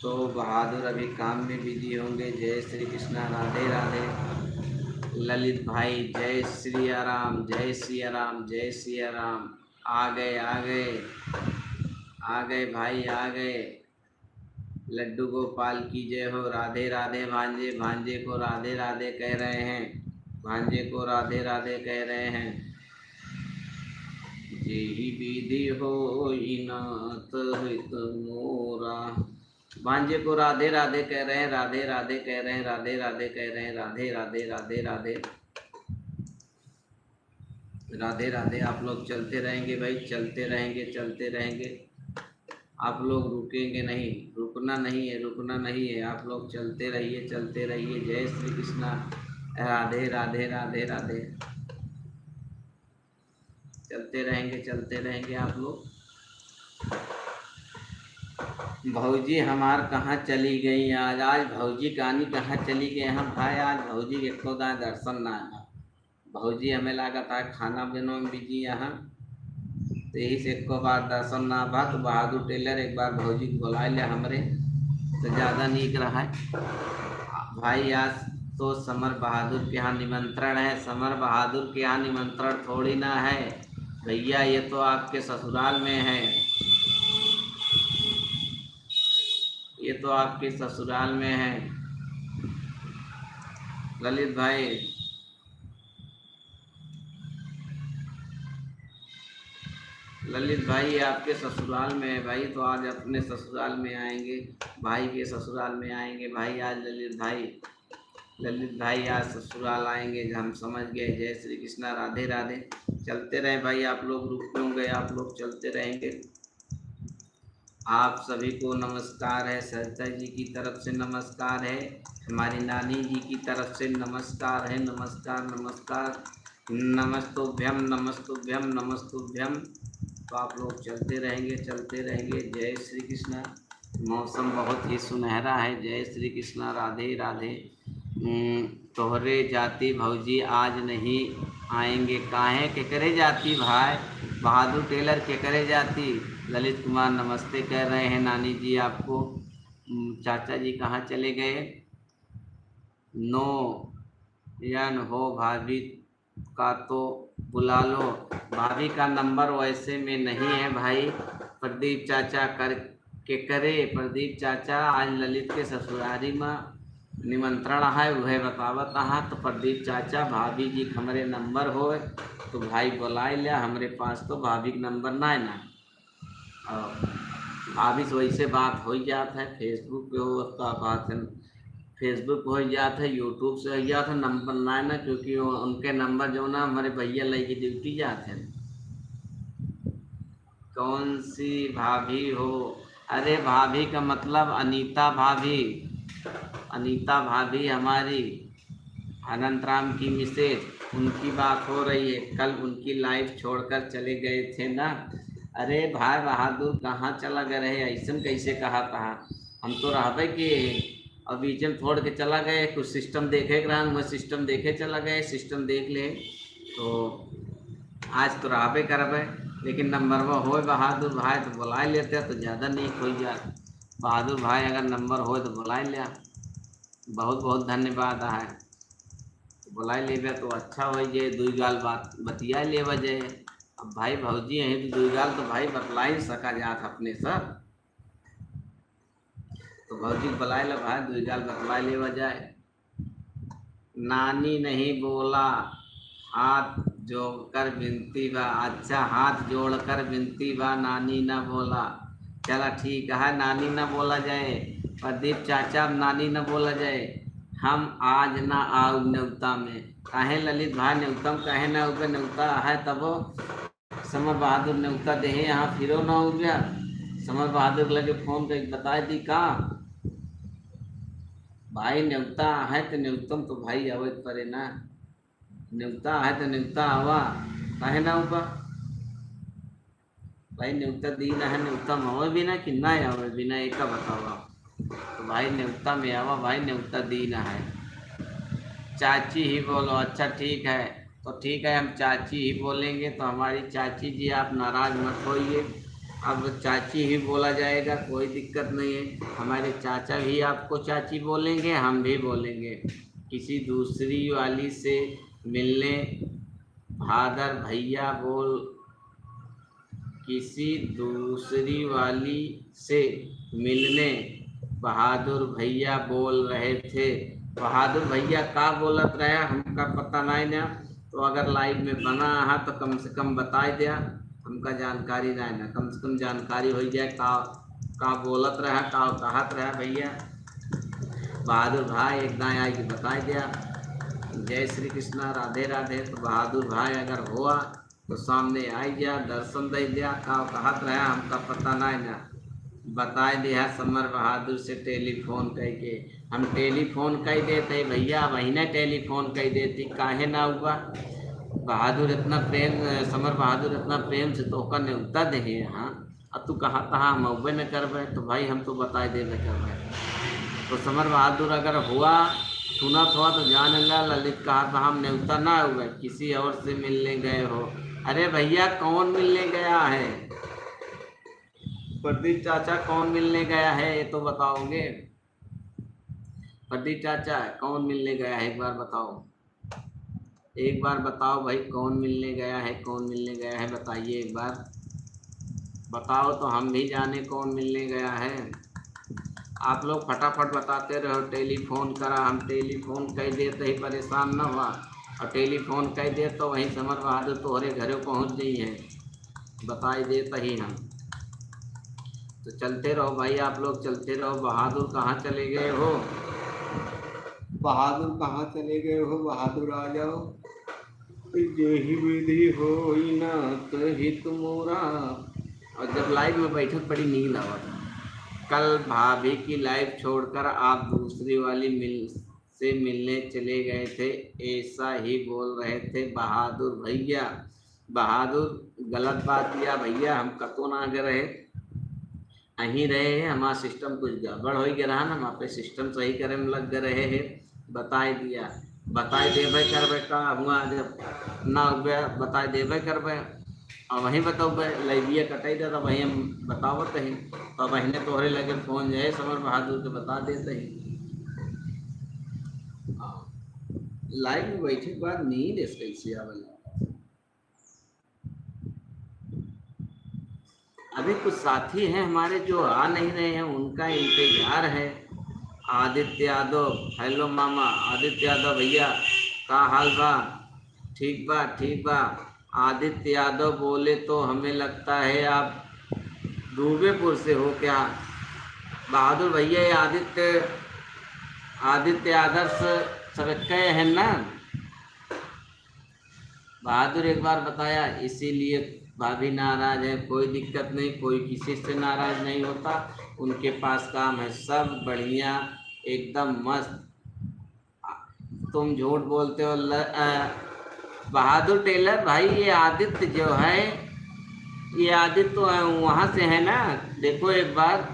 A: तो बहादुर अभी काम में बिजी होंगे। जय श्री कृष्णा, राधे राधे। ललित भाई जय श्री राम, जय श्री राम, जय श्री राम। आ गए, आ गए, आ गए भाई, आ गए। लड्डू गोपाल की जय हो। राधे राधे भांजे, भांजे को राधे राधे कह रहे हैं, भांजे को राधे राधे कह रहे हैं। जेहि विधि होई नाथ हित मोरा। भांजे को राधे राधे कह रहे हैं, राधे राधे कह रहे हैं, राधे राधे कह रहे हैं, राधे राधे, राधे राधे, राधे राधे। आप लोग चलते रहेंगे भाई, चलते रहेंगे, चलते रहेंगे। आप लोग रुकेंगे नहीं, रुकना नहीं है, रुकना नहीं है। आप लोग चलते रहिए, चलते रहिए। जय श्री कृष्णा, राधे राधे, राधे राधे। चलते रहेंगे, चलते रहेंगे आप लोग। भौजी हमार कहाँ चली गई आज? आज भौजी कहानी कहाँ चली गई हम भाई? आज भौजी के खुदा दर्शन ना है। भौजी हमें लागत है खाना बनो में बिजी यहाँ, तो यही से एको बार दर्शन ना बा। तो बहादुर टेलर एक बार भौजी को बुला लिया हमरे, तो ज़्यादा नीक रहा है भाई। आज तो समर बहादुर के यहाँ निमंत्रण है। समर बहादुर के यहाँ निमंत्रण थोड़ी ना है भैया, ये तो आपके ससुराल में है, ये तो आपके ससुराल में है। ललित भाई, ललित भाई आपके ससुराल में है भाई, तो आज अपने ससुराल में आएंगे, भाई के ससुराल में आएंगे भाई आज ललित भाई। ललित भाई आज ससुराल आएंगे, हम समझ गए। जय श्री कृष्णा, राधे राधे। चलते रहें भाई, आप लोग रुक क्यों गए? आप लोग चलते रहेंगे। आप सभी को नमस्कार है, सरिता जी की तरफ से नमस्कार है, हमारी नानी जी की तरफ से नमस्कार है। नमस्कार, नमस्कार, नमस्तुभ्यम, नमस्तुभ्यम, नमस्तुभ्यम। तो आप लोग चलते रहेंगे, चलते रहेंगे। जय श्री कृष्णा। मौसम बहुत ही सुनहरा है। जय श्री कृष्णा, राधे राधे। तोहरे जाति भौजी आज नहीं आएंगे, काहे के करे जाती भाई? बहादुर टेलर के करे जाती? ललित कुमार नमस्ते कह रहे हैं नानी जी आपको। चाचा जी कहाँ चले गए? नो यन हो भाभी का तो बुला लो। भाभी का नंबर वैसे में नहीं है भाई। प्रदीप चाचा कर के करे। प्रदीप चाचा आज ललित के ससुरारी में निमंत्रण है, वह बतावत हाँ। तो प्रदीप चाचा भाभी जी हमारे नंबर हो तो भाई बुलाए लिया, हमारे पास तो भाभी का नंबर ना है ना। और भाभी से वैसे बात हो जात है, फेसबुक पे हो उसका बात है, फेसबुक हो जाता है, यूट्यूब से हो जाता है, नंबर ना है ना, क्योंकि उनके नंबर जो ना हमारे भैया लेके ड्यूटी जाते हैं। कौन सी भाभी हो? अरे भाभी का मतलब अनीता भाभी, अनीता भाभी हमारी अनंतराम की मिसेज, उनकी बात हो रही है। कल उनकी लाइफ छोड़कर चले गए थे ना, अरे भाई बहादुर कहाँ चला गए रहे, ऐसा कैसे कहा था? हम तो रहबे कि अब बीच में छोड़ के चला गए, कुछ सिस्टम देखे रहा, मैं सिस्टम देखे चला गए, सिस्टम देख ले तो आज तो रहबे करबे। लेकिन नंबर वो हो बहादुर भाई तो बुला लेते तो ज़्यादा नहीं हो जाए। बहादुर भाई अगर नंबर हो तो बुला लिया, बहुत बहुत धन्यवाद है। बुलाई लेबे तो अच्छा हो जे, दुई गाल बात बतिया लेवा जाए। अब भाई भौजी हैं तो दुई गाल तो भाई बतला ही सका जात अपने सर। तो भौजी बुलाए ला भाई, दुई गाल बतला लेवा जाए। नानी नहीं बोला, हाथ जोड़कर विनती बा। अच्छा, हाथ जोड़कर विनती बा, नानी ना बोला। चला ठीक है, नानी ना बोला जाए। प्रदीप चाचा नानी ना बोला जाए। हम आज ना आओ न्योता में। काहे ललित भाई न्योता में काहे ना उगे? न्योता है तब समर बहादुर न्योता देहे यहाँ फिरो ना हो गया। समर बहादुर लगे फोन पे बताए दी का भाई न्योता है तो न्योतम तो भाई अवैध परे ना। न्योता है तो न्योता आवा, काहे ना होगा भाई? न्योता दी ना है, न्योता में आवे भी ना कि ना आवे भी ना, एक बतावा। तो भाई न्योता में आवा भाई, न्योता दी ना है। चाची ही बोलो, अच्छा ठीक है। तो ठीक है, हम चाची ही बोलेंगे। तो हमारी चाची जी आप नाराज़ मत होइए, अब चाची ही बोला जाएगा, कोई दिक्कत नहीं है। हमारे चाचा भी आपको चाची बोलेंगे, हम भी बोलेंगे। किसी दूसरी वाली से मिलने भादर भैया बोल, किसी दूसरी वाली से मिलने बहादुर भैया बोल रहे थे। बहादुर भैया का बोलत रहे हमका पता नहीं ना। तो अगर लाइव में बना है तो कम से कम बताई दिया, हमका जानकारी नहीं ना, कम से कम जानकारी हो जाए का बोलत रहा, का कहत रहा भैया। बहादुर भाई एकदम आई के बताई दिया। जय श्री कृष्णा, राधे राधे। तो बहादुर भाई अगर हुआ तो सामने आई गया, दर्शन दे दिया, का कहत रहा हमका पता नहीं ना, बताए दिया समर बहादुर से टेलीफोन करके। हम टेलीफोन कर देते भैया, वही ने टेलीफोन कर देती, काहे ना हुआ? बहादुर इतना प्रेम, समर बहादुर इतना प्रेम से तो ओकर न्योता दे यहाँ, अब तू कहाँ कहाँ हम अबे न करबे? तो भाई हम तो बताए देवे करबे। तो समर बहादुर अगर हुआ सुनत हुआ तो जान ला ललित कहा था हम न्योता ना हुए, किसी और से मिलने गए हो। अरे भैया कौन मिलने गया है? प्रदीप चाचा कौन मिलने गया है ये तो बताओगे? प्रदीप चाचा कौन मिलने गया है, एक बार बताओ, एक बार बताओ भाई, कौन मिलने गया है? कौन मिलने गया है बताइए एक बार, बताओ तो हम भी जाने कौन मिलने गया है। आप लोग फटाफट बताते रहो, टेलीफोन करा, हम टेलीफोन कह देते ही परेशान न हुआ, और टेलीफोन कह दे तो वहीं समर बहादुर तोहरे घरे पहुंच गई हैं, बताई देते ही हम। तो चलते रहो भाई, आप लोग चलते रहो। बहादुर कहाँ चले गए हो? बहादुर कहाँ चले गए हो? बहादुर आ जाओ। जेहि विधि होई ना तहि तुमोरा। और जब लाइव में बैठक बड़ी नींद आवत। कल भाभी की लाइव छोड़कर आप दूसरी वाली से मिलने चले गए थे, ऐसा ही बोल रहे थे बहादुर भैया। बहादुर गलत बात किया भैया, हम कतो ना आगे रहे, अहीं रहे हैं, हमारा सिस्टम कुछ गड़बड़ हो गया रहा ना, हम पे सिस्टम सही करे में लग रहे हैं। बताए दिया, बताए देवे करबे का हुआ, जब ना हुआ बताए देवे करबे, और वहीं बताओ लैबिया कटाई दे तो वहीं हम बतावत ही, तो वहीं तोहरे लगे फोन जाए समर बहादुर के बता देते ही। लाइव में बैठे के बाद नींद कैसे आवल? अभी कुछ साथी हैं हमारे जो आ नहीं रहे हैं, उनका इंतजार है। आदित्य यादव, हेलो मामा आदित्य यादव भैया, का हाल बा? ठीक बा ठीक बा। आदित्य यादव बोले तो हमें लगता है आप दूबेपुर से हो क्या? बहादुर भैया ये आदित्य आदर्श सबके हैं ना? बहादुर एक बार बताया, इसीलिए भाभी नाराज है। कोई दिक्कत नहीं, कोई किसी से नाराज नहीं होता, उनके पास काम है, सब बढ़िया एकदम मस्त। तुम झूठ बोलते हो बहादुर टेलर भाई, ये आदित्य जो है ये आदित्य तो वहाँ से है ना, देखो एक बार,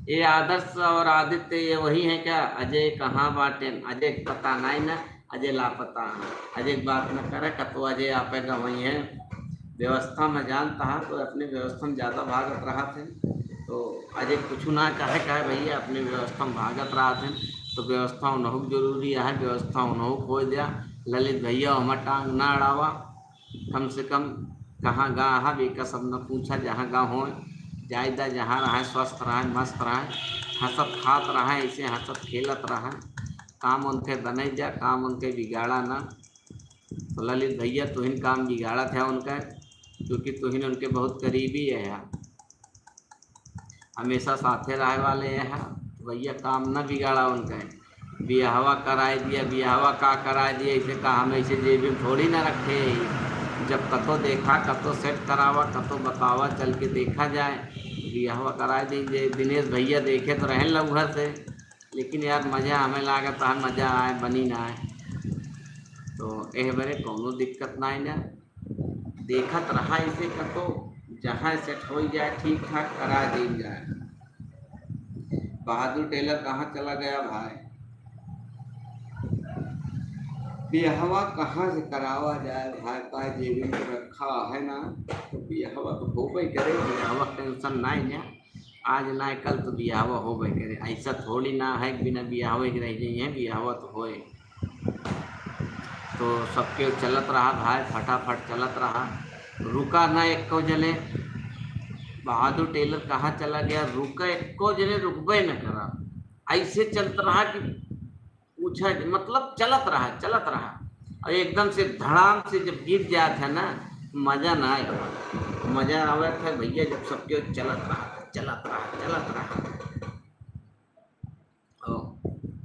A: ये आदर्श और आदित्य ये वही है क्या? अजय कहाँ बाटे, अजय पता नहीं ना, अजय लापता है, अजय बात न करे कतो अजय आपेगा वही है। व्यवस्था में जानता है तो अपने व्यवस्था में ज़्यादा भागत रहा थे, तो अजय कुछ ना कहे भैया अपने व्यवस्था में भागत रहा थे, तो व्यवस्था उन्हों जरूरी है, व्यवस्था उन्हों खो दिया। ललित भैया हम टांग ना अड़ावा, कम से कम कहाँ गा है बेका सब न पूछा, जहाँ गा हो जायदा, जहाँ रहे स्वस्थ रहे मस्त रहे, हंसत खात रहे, ऐसे हंसत खेलत रहे, काम उनके बने जा, काम उनके बिगाड़ा ना। तो ललित भैया तुहिन काम बिगाड़ा था उनका, क्योंकि तुहिन उनके बहुत करीबी है, हमेशा साथे रहे वाले हैं, तो भैया काम न बिगाड़ा उनका। बियाहवा कराए दिया, बियाहवा का कराए दिया, इसे कहा हम ऐसे जेब में थोड़ी ना रखे, जब कतो देखा कतो सेट करावा, कतो बतावा चल के देखा जाए, बियाहवा कराए देंगे। दिनेश भैया देखे तो रहें लम्हा से, लेकिन यार मज़ा हमें लागत है, मज़ा आए बनी ना आए, तो एह बरे कोनो दिक्कत ना ना, देखत रहा इसे कतो, जहाँ सेट हो जाए ठीक ठाक करा दी जाए। बहादुर टेलर कहाँ चला गया भाई? बियाहवा कहाँ से करावा जाए भाई, का जेबी में रखा है ना, तो बियाहवा तो हो गई करे, बियाहवा टेंशन ना है ना, आज ना कल तो बियाहवा हो गई करे, ऐसा थोड़ी ना है कि बिना बियाहवे के रह जाइए, बियाहवा तो होए। तो सबके चलत रहा भाई, फटाफट चलत रहा, रुका ना एक को जले। बहादुर टेलर कहाँ चला गया, रुका एक को जले, रुकबे न करा, ऐसे चलता रहा कि पूछा मतलब चलत रहा, और एकदम से धड़ाम से जब गिर जाता है ना, मज़ा ना आए, मज़ा आवे था भैया जब सबके चलत रहा।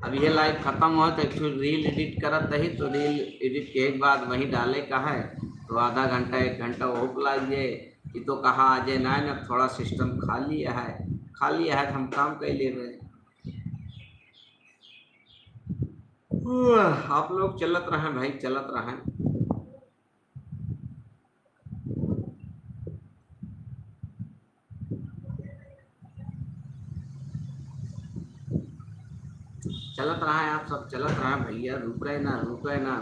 A: अब ये लाइव ख़त्म हो तो एक रील एडिट करत रही, तो रील एडिट के बाद वहीं डाले का है, तो आधा घंटा 1 घंटा वो बुलाइए कि तो कहा आज ना थोड़ा सिस्टम खाली है तो हम काम कर ले रहे। आप लोग चलत रहें भाई, चलत रहें। चलत रहे आप सब, चलत रहे भैया, रुके ना,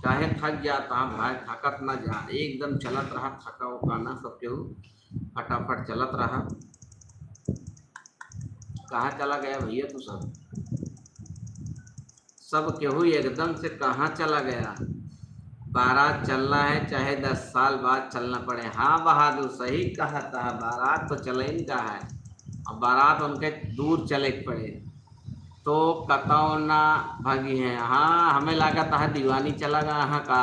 A: चाहे थक जाता भाई, थकत ना जा, एकदम चलत रहा, थका उका ना, सब केहू फटाफट चलत रहा। कहाँ चला गया भैया तू सब केहू एकदम से कहाँ चला गया? बारात चलना है चाहे 10 साल बाद चलना पड़े। हाँ बहादुर सही कहा था, बारात तो चले का है, और बारात उनके दूर चले पड़े तो कतौ ना भागी हैं। हाँ हमें लगा था दीवानी चला गया हाँ का,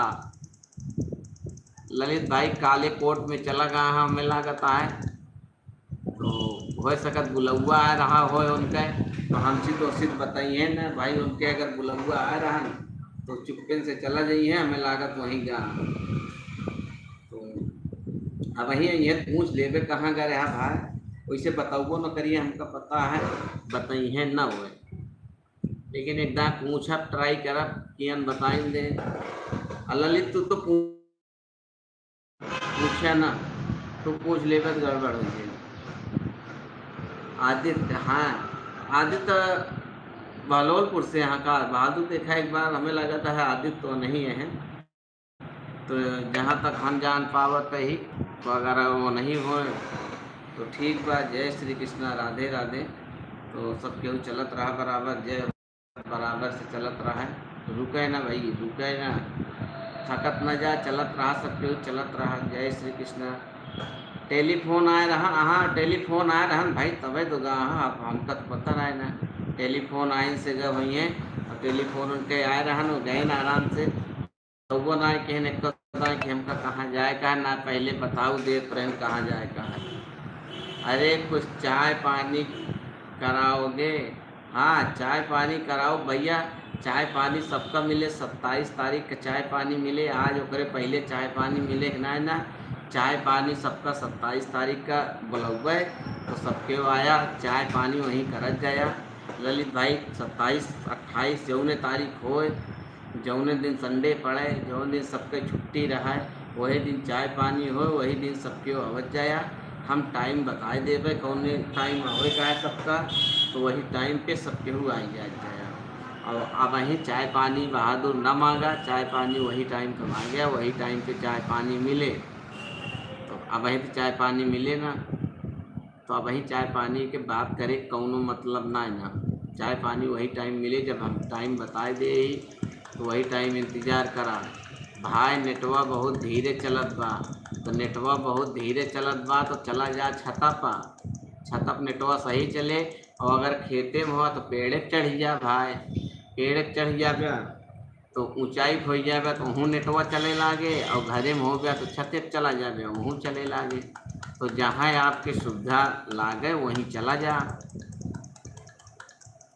A: ललित भाई काले कोट में चला गया हाँ, हमें लगा है, तो हो सकत बुलौआ आ रहा हो उनके, तो हमसे तो सिर्फ बताइए ना भाई, उनके अगर बुलौआ आ रहा न तो चुपके से चला जाइए, हमें लागत वहीं का। तो अब वही ये पूछ लेबे कहाँ गए रहा भाई, वैसे बताओ न करिए, हमका पता है बताइए ना हुए, लेकिन एकदम पूछब ट्राई करब कि बताइन दे। ललित तू तो पूछा ना, तो पूछ लेबे तो गड़बड़ हो जाए। आदित्य, हाँ आदित्य बहलोलपुर से यहाँ का, बहादुर देखा एक बार, हमें लगा था है आदित्य तो नहीं है, तो जहाँ तक हम जान पावत ही, तो अगर वो नहीं हो तो ठीक बा। जय श्री कृष्णा, राधे राधे। तो सब केहू चलत रहा बराबर, जय बराबर से चलत रहा है, रुके ना भाई, रुके ना, थकत न जा, चलत रहा, सब केहू चलत रहा। जय श्री कृष्णा। टेलीफोन आए रहा, हाँ टेलीफोन आए रहन भाई, तबे तो गा आप हमका तो पता रहे ना, टेलीफोन आए से गए हुई हैं, और टेलीफोन उनके आए रहन, वो गए ना आराम से, तो वो ना कहने को कि हमका कहाँ जाए का ना, पहले बताओ दे प्रेम कहाँ जाए का है। अरे कुछ चाय पानी कराओगे? हाँ चाय पानी कराओ भैया, चाय पानी सबका मिले, 27 तारीख का चाय पानी मिले, आज ओकरे पहले चाय पानी मिले ना, चाय पानी सबका 27 तारीख का बुलौआ है, तो सबके आया चाय पानी वहीं करत गया। ललित भाई 27 28 जौने तारीख होए, जौने दिन संडे पड़े, जौन दिन सबके छुट्टी रहा, वही दिन चाय पानी हो, वही दिन सबके आवत जाया। हम टाइम बताए देवे कौन टाइम आवे का है सबका, तो वही टाइम पे सबके हु आई जाया। और अब वहीं चाय पानी बहादुर न मांगा, चाय पानी वही टाइम पे मांग गया, वही टाइम पे चाय पानी मिले। तो अब वहीं पे चाय पानी मिले ना, तो अब वहीं चाय पानी के बात करे कौनो मतलब ना है ना। चाय पानी वही टाइम मिले जब हम टाइम बताए दे ही, तो वही टाइम इंतज़ार करा। भाई नेटवा बहुत धीरे चलत बा, तो नेटवा बहुत धीरे चलत बा तो चला जा छता पा। छत पर नेटवा सही चले, और अगर खेते में हो तो पेड़े चढ़ जा भाई। पेड़ चढ़ जाबे तो ऊंचाई हो जाबे तो वहाँ नेटवा चले लागे, और घरे में हो गया तो छते पर चला जाबे वहाँ चले लागे। तो जहाँ आपके सुविधा लागे वहीं चला जा।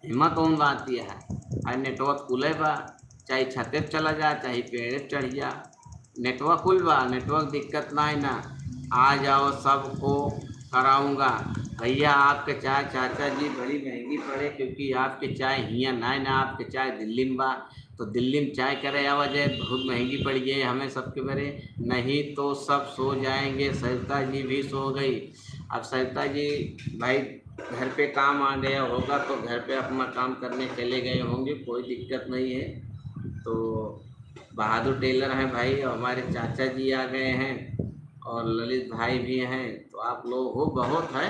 A: हिम्मत कौन बात यह है, अरे नेटवर्क खुले बा, चाहे छते पर चला जा चाहे पेड़ पर चढ़ जा, नेटवर्क खुल बा, नेटवर्क दिक्कत ना है ना। आ जाओ सबको कराऊंगा। भैया आपके चाय चाचा जी बड़ी महंगी पड़े, क्योंकि आपके चाय हियाँ ना आपके चाय दिल्ली में बा। तो दिल्ली में चाय करे आवाजाए बहुत महंगी पड़ गई हमें सबके बरे, नहीं तो सब सो जाएंगे। सरिता जी भी सो गई। अब सरिता जी भाई घर पे काम आ गया होगा तो घर पे अपना काम करने चले गए होंगे, कोई दिक्कत नहीं है। तो बहादुर टेलर हैं भाई, और हमारे चाचा जी आ गए हैं, और ललित भाई भी हैं। तो आप लोग हो बहुत है,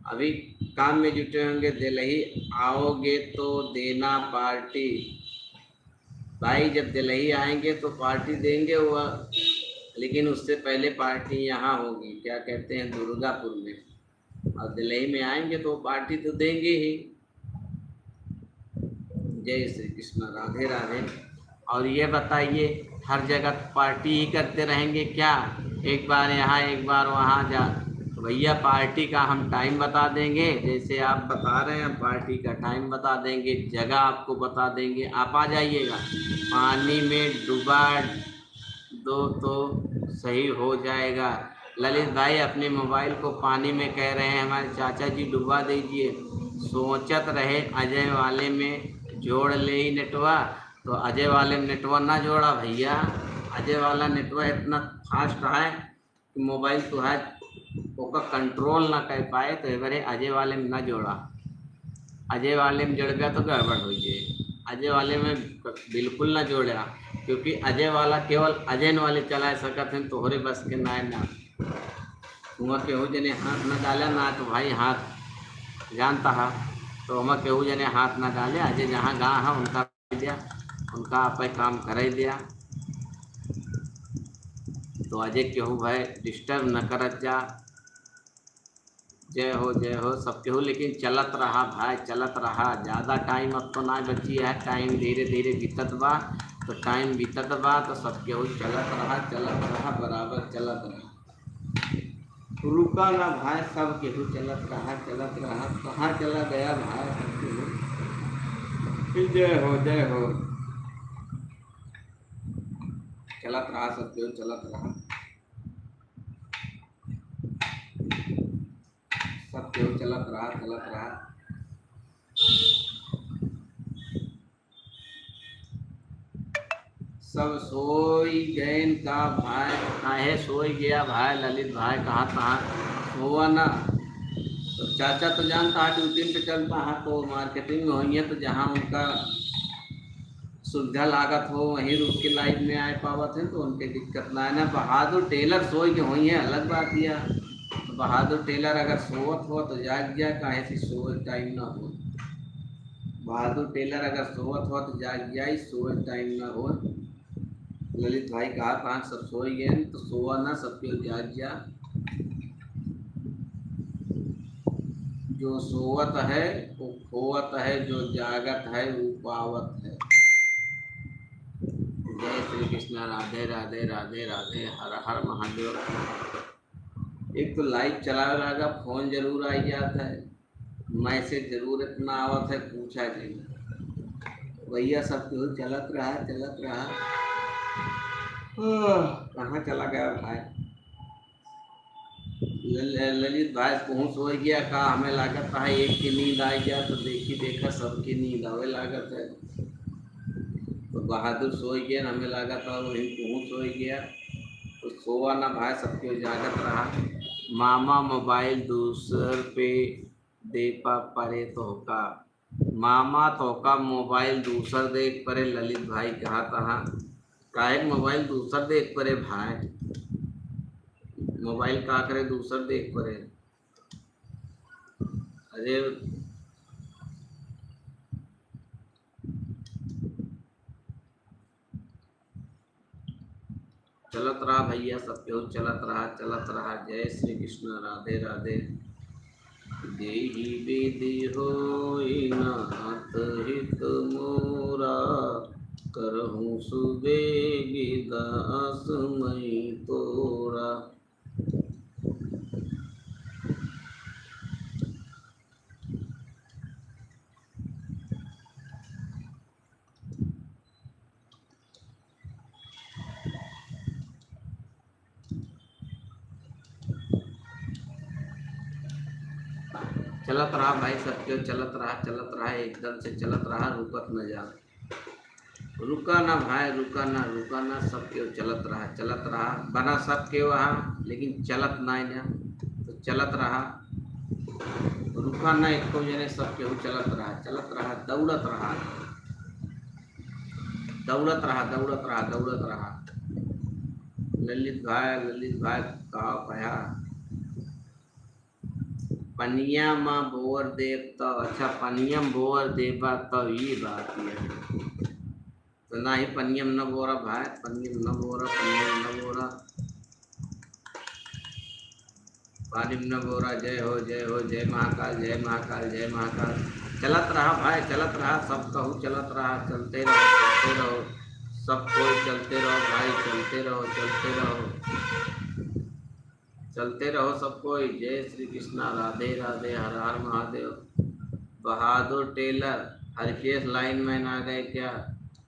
A: अभी काम में जुटे होंगे। दिल्ली आओगे तो देना पार्टी भाई, जब दिल्ली आएंगे तो पार्टी देंगे वह, लेकिन उससे पहले पार्टी यहाँ होगी, क्या कहते हैं, दुर्गापुर में। और दिल्ली में आएंगे तो पार्टी तो देंगे ही। जय श्री कृष्ण, राधे राधे। और ये बताइए, हर जगह पार्टी ही करते रहेंगे क्या, एक बार यहाँ एक बार वहाँ जा? तो भैया पार्टी का हम टाइम बता देंगे, जैसे आप बता रहे हैं पार्टी का टाइम बता देंगे, जगह आपको बता देंगे, आप आ जाइएगा। पानी में डुबा दो तो सही हो जाएगा। ललित भाई अपने मोबाइल को पानी में कह रहे हैं हमारे चाचा जी, डुबा दीजिए। सोचत रहे अजय वाले में जोड़ ले ही नेटवा, तो अजय वाले में नेटवा ना जोड़ा भैया। अजय वाला नेटवा इतना फास्ट है कि मोबाइल तो है ओका कंट्रोल ना कर पाए, तो एवरे अजय वाले में ना जोड़ा। अजय वाले में जड़ गया तो गड़बड़ हो जाए। अजय वाले में बिल्कुल ना जोड़ा, क्योंकि अजय वाला केवल अजय वाले चला सकते हैं, तोहरे बस के ना है ना। वहाँ केहू जने हाथ ना डाला ना, तो भाई हाथ जानता है, तो हम केहू जने हाथ ना डाले। अजय जहाँ गाँव है उनका दिया, उनका आप काम कर दिया, तो अजय केहू भाई डिस्टर्ब न करत जा। जय हो सब केहू, लेकिन चलत रहा भाई, चलत रहा। ज़्यादा टाइम अब तो ना बची है, टाइम धीरे धीरे बीतत बा। तो टाइम बीतत बा तो सब केहू चलत रहा बराबर चलत रहा, रुका ना भाई, सब केहू चलत रहा। कहाँ चला गया भाई सब केहू? जय हो चलत रहा, सब केहू चलत रहा, सब केहू चलत रहा। सब सोई गए का भाई, काहे सोई गया भाई? ललित भाई कहाँ सोआ ना। तो चाचा तो जानता है ड्यूटी पे चलता है, तो मार्केटिंग में होंगे, तो जहाँ उनका सुविधा लागत हो वहीं रुक के लाइन में आए पावत है, तो उनके दिक्कत ना है ना। बहादुर टेलर सोई के हुई है अलग बात यह। तो बहादुर टेलर अगर सोवत हो तो जाग गया, काहे से सोए टाइम ना हो। बहादुर टेलर अगर सोवत हो तो जाग गया, सोए टाइम ना हो। ललित भाई कहाँ सब सोई गए, तो सोआ ना, सबके जाग जा। जो सोवत है वो खोवत है, जो जागत है वो पावत है। जय श्री कृष्ण, राधे राधे राधे राधे, हर हर महादेव। एक तो लाइव चला लगा, फोन जरूर आई जाता है, मैसेज जरूर इतना आवत है पूछा नहीं। भैया सब कुछ चलत रहा। कहाँ चला गया भाई? ललित भाई पहुँच हो गया का, हमें लागत है एक की नींद आ गया, तो देखा सबकी नींद आवे लागत है। तो बहादुर सो गया, हमें लागत है वही पहुँच हो गया, तो सोवा ना भाई, सबकी इजाजत रहा। मामा मोबाइल दूसर पे दे पा परे तोहका, मामा तोहका मोबाइल दूसर देख परे ललित भाई कहा तहाँ। काहे मोबाइल दूसर देख परे भाई, मोबाइल का करे दूसर देख परे। अरे चलत रहा भैया, सब केहू चलत रहा चलत रहा। जय श्री कृष्ण, राधे राधे। देहि विधि होई नाथ हित मोरा, करहूँ सुबेगी दास मई तोरा। चलत रहा भाई, सब केहू चलत रहा एकदम से चलत रहा, रुकत न जा। रुका ना भाई, रुका ना, सब केहू चलत रहा। बना सब के वहाँ, लेकिन चलत ना ना, तो चलत रहा। रुका ना एको जने, सब केहू चलत रहा, दौड़त रहा। ललित भाई का कहा, पनिया में बोर देव तो अच्छा, पनियम बोर देबा तो ये बात है। तो ना ही पनियम न बोरा भाई, पनियम न बोरा, पानिम न बोरा। जय हो जय महाकाल। चलत रहा भाई, चलत रहा, सब कहूँ चलत रहा। चलते रहो सब कोई, चलते रहो भाई, चलते रहो सब कोई। जय श्री कृष्णा, राधे राधे, हर हर महादेव। बहादुर टेलर हरकेश लाइनमैन आ गए क्या?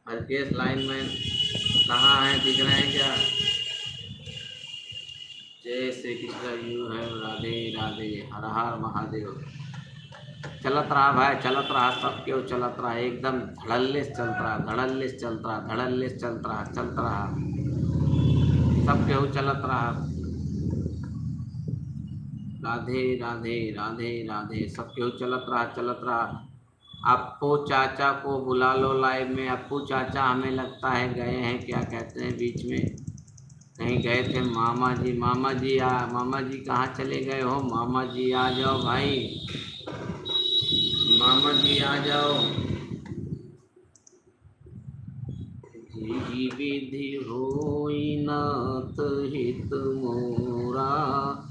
A: हरकेश लाइनमैन कहाँ हैं, दिख रहे हैं क्या? जय श्री कृष्ण, यू है राधे राधे, हर हर महादेव। चलत रहा भाई, चलत रहा, सब क्यों चलत रहा, एकदम धड़ल्ले से चलत रहा, सब क्यों चलत रहा। राधे, सब क्यों चलत रहा। अप्पू चाचा को बुला लो लाइव में। अप्पू चाचा हमें लगता है गए हैं, क्या कहते हैं, बीच में कहीं गए थे। मामा जी कहाँ चले गए हो? मामा जी आ जाओ भाई, मामा जी आ जाओ। जी विधि होई नाथ हित मोरा,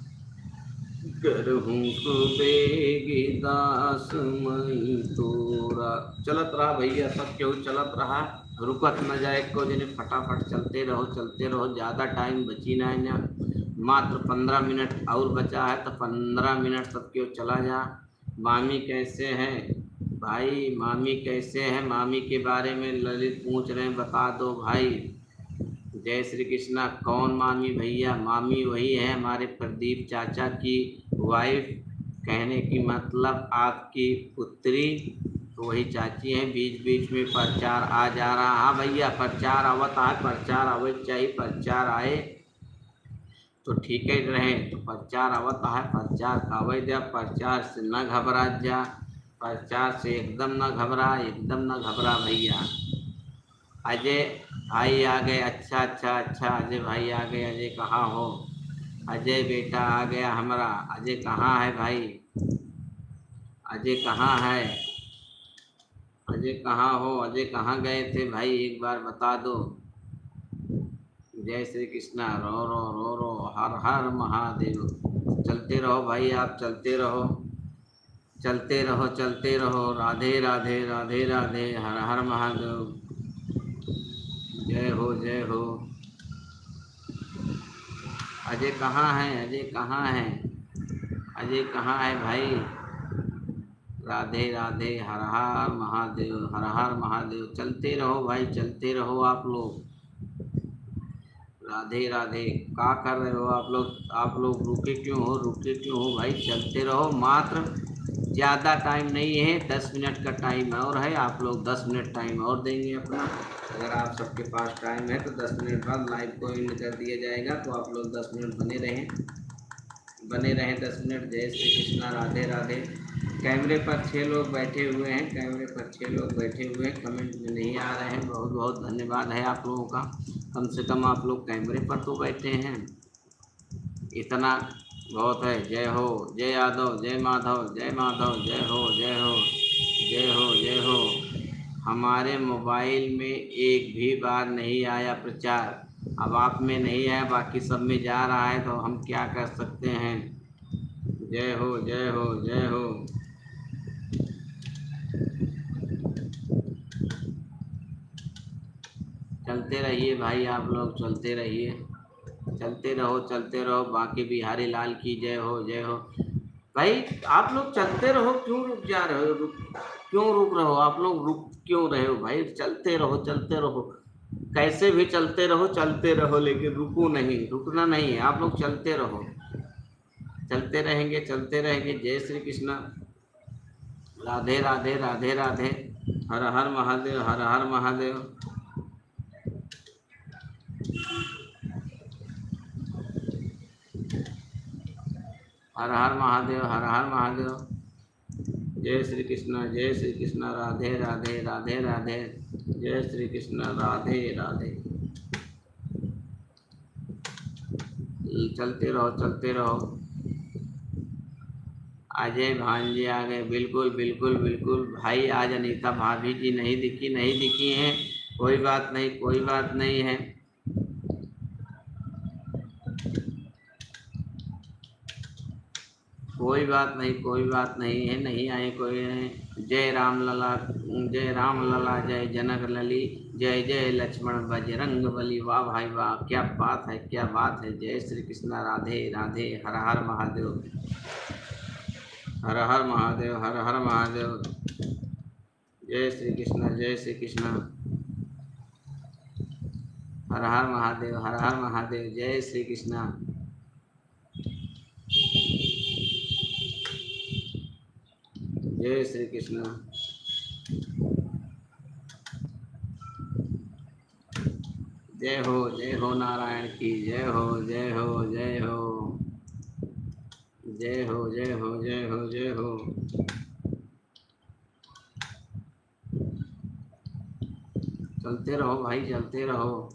A: करहूँ सुबेगी दास मई तोरा। चलत रहा भैया, सब केहू चलत रहा, रुकत न जाए को जने, फटाफट चलते रहो। ज़्यादा टाइम बची ना है, मात्र 15 मिनट और बचा है, तो 15 मिनट सब केहू चला जा। मामी कैसे हैं भाई, मामी कैसे हैं? मामी के बारे में ललित पूछ रहे हैं, बता दो भाई। जय श्री कृष्णा। कौन मामी भैया? मामी वही है हमारे प्रदीप चाचा की वाइफ, कहने की मतलब आपकी पुत्री, तो वही चाची हैं। बीच बीच में प्रचार आ जा रहा। हाँ भैया, प्रचार आवत है, प्रचार आवे चाहिए, प्रचार आए तो ठीक ही रहे। तो प्रचार आवत है, प्रचार आवे जा, प्रचार से न घबरा जा, प्रचार से एकदम न घबरा भैया। अजय भाई आ गए, अच्छा, अजय भाई आ गए। अजय कहाँ हो? अजय बेटा आ गया हमारा। अजय कहाँ है भाई? अजय कहाँ है? अजय कहाँ हो? अजय कहाँ गए थे भाई, एक बार बता दो। जय श्री कृष्णा। रो हर हर महादेव। चलते रहो भाई, आप चलते रहो। राधे राधे, हर हर महादेव। जय हो। अजय कहाँ है भाई? राधे, हर हर महादेव। चलते रहो भाई, चलते रहो आप लोग। राधे, क्या कर रहे हो आप लोग रुके क्यों हो भाई? चलते रहो, मात्र ज़्यादा टाइम नहीं है, 10 मिनट का टाइम और है। आप लोग 10 मिनट टाइम और देंगे अपना, अगर आप सबके पास टाइम है तो 10 मिनट बाद लाइव को इन कर दिया जाएगा, तो आप लोग 10 मिनट बने रहें 10 मिनट। जय श्री कृष्णा, राधे राधे। कैमरे पर 6 लोग बैठे हुए हैं, कैमरे पर 6 लोग बैठे हुए हैं, कमेंट में नहीं आ रहे हैं। बहुत बहुत धन्यवाद है आप लोगों का, कम से कम आप लोग कैमरे पर तो बैठे हैं, इतना बहुत है। जय हो, जय यादव, जय माधव, जय माधव, जय हो, जय हो, जय हो, जय हो। हमारे मोबाइल में एक भी बार नहीं आया प्रचार, अब आप में नहीं आया, बाकी सब में जा रहा है, तो हम क्या कर सकते हैं। जय हो, जय हो, जय हो। चलते रहिए भाई, आप लोग चलते रहिए, चलते रहो, बाकी बिहारी लाल की जय हो, जय हो। भाई आप लोग चलते रहो, क्यों रुक जा रहे हो, क्यों रुक रहे हो आप लोग, रुक क्यों रहे हो भाई, चलते रहो, चलते रहो, कैसे भी चलते रहो, लेकिन रुको नहीं, रुकना नहीं है, आप लोग चलते रहो, चलते रहेंगे, चलते रहेंगे। जय श्री कृष्णा, राधे राधे, राधे राधे, हर हर महादेव, हर हर महादेव। हर हर महादेव, हर हर महादेव। जय श्री कृष्ण, जय श्री कृष्ण, राधे राधे, राधे राधे, जय श्री कृष्ण, राधे राधे। चलते रहो, चलते रहो। अजय भांजे आ गए, बिल्कुल बिल्कुल बिल्कुल भाई, आज अनीता भाभी जी नहीं दिखी हैं, कोई बात नहीं, कोई बात नहीं है। कोई बात नहीं, कोई बात नहीं है, नहीं आए कोई नहीं। जय राम लला, जय राम लला, जय जनक लली, जय जय लक्ष्मण बजरंग बली। वाह भाई वाह, क्या बात है, क्या बात है। जय श्री कृष्ण, राधे राधे, हर हर महादेव, हर हर महादेव, हर हर महादेव। जय श्री कृष्ण, जय श्री कृष्ण, हर हर महादेव, हर हर महादेव, जय श्री कृष्ण। जय श्री कृष्ण। जय हो नारायण की, जय हो, जय हो, जय हो, जय हो, जय हो, जय हो, जय हो। चलते रहो भाई, चलते रहो।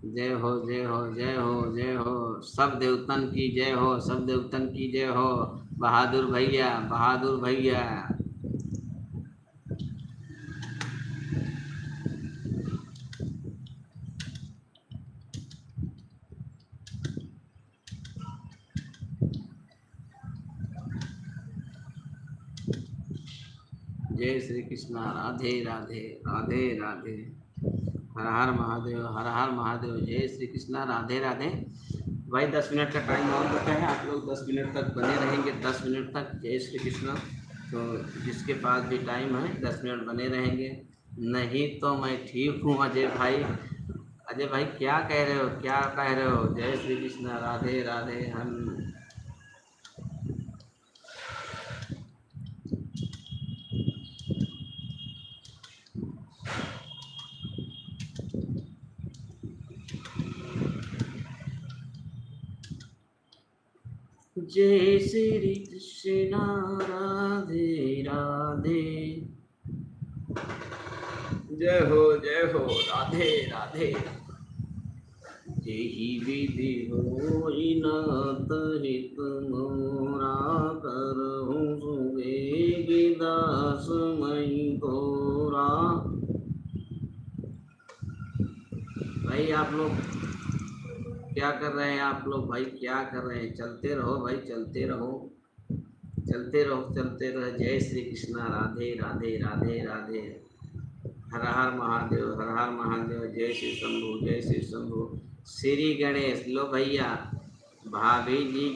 A: जय हो, जय हो, जय हो, जय हो। सब देवतन की जय हो, सब देवतन की जय हो। बहादुर भैया, बहादुर भैया। जय श्री कृष्णा, राधे राधे, राधे राधे, हर हर महादेव, हर हर महादेव। जय श्री कृष्णा, राधे राधे। भाई 10 मिनट का टाइम और बचा है, आप लोग 10 मिनट तक बने रहेंगे, 10 मिनट तक। जय श्री कृष्णा। तो जिसके पास भी टाइम है 10 मिनट बने रहेंगे, नहीं तो मैं ठीक हूँ। अजय भाई, अजय भाई क्या कह रहे हो, क्या कह रहे हो। जय श्री कृष्णा, राधे राधे। हम जय श्री कृष्णा, राधे राधे, जय हो, राधे राधे। जेहि विधि होई नाथ हित मोरा, करहु सुबेग दास मई तोरा। भाई आप लोग क्या कर रहे हैं, आप लोग भाई क्या कर रहे हैं। चलते रहो भाई, चलते रहो, चलते रहो, चलते रहो। जय श्री कृष्णा, राधे राधे, राधे राधे, हर हर महादेव, हर हर महादेव। जय श्री शंभु, जय श्री शंभु। श्री गणेश, लो भैया, भाभी जी,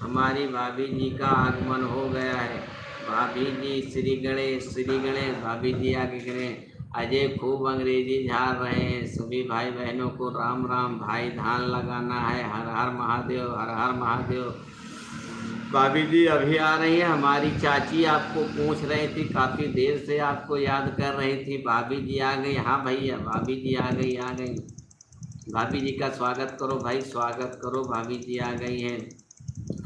A: हमारी भाभी जी का आगमन हो गया है। भाभी जी, श्री गणेश, श्री गणेश। भाभी जी आगे करें। अजय खूब अंग्रेजी झाड़ रहे हैं। सभी भाई बहनों को राम राम। भाई धान लगाना है। हर हर महादेव, हर हर महादेव। भाभी जी अभी आ रही है। हमारी चाची आपको पूछ रही थी, काफ़ी देर से आपको याद कर रही थी। भाभी जी आ गई। हाँ भैया, भाभी जी आ गई, आ गई। भाभी जी का स्वागत करो भाई, स्वागत करो। भाभी जी आ गई हैं।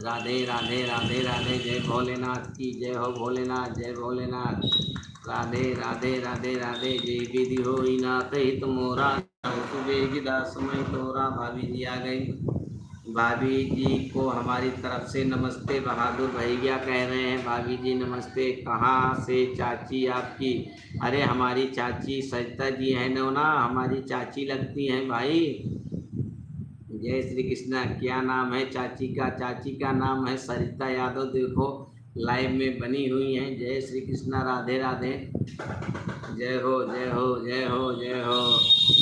A: राधे राधे राधे राधे। जय भोलेनाथ की जय हो। भोलेनाथ जय भोलेनाथ। राधे राधे राधे राधे। जय विधि हो नाथ हित मोरा, सुबेगी दास मैं तोरा। भाभी जी आ गई। भाभी जी को हमारी तरफ से नमस्ते। बहादुर भैया कह रहे हैं भाभी जी नमस्ते। कहाँ से चाची आपकी? अरे हमारी चाची सरिता जी है ना, हमारी चाची लगती हैं भाई। जय श्री कृष्णा। क्या नाम है चाची का? चाची का नाम है सरिता यादव। देखो लाइव में बनी हुई हैं। जय श्री कृष्णा। राधे राधे। जय हो जय हो जय हो जय हो।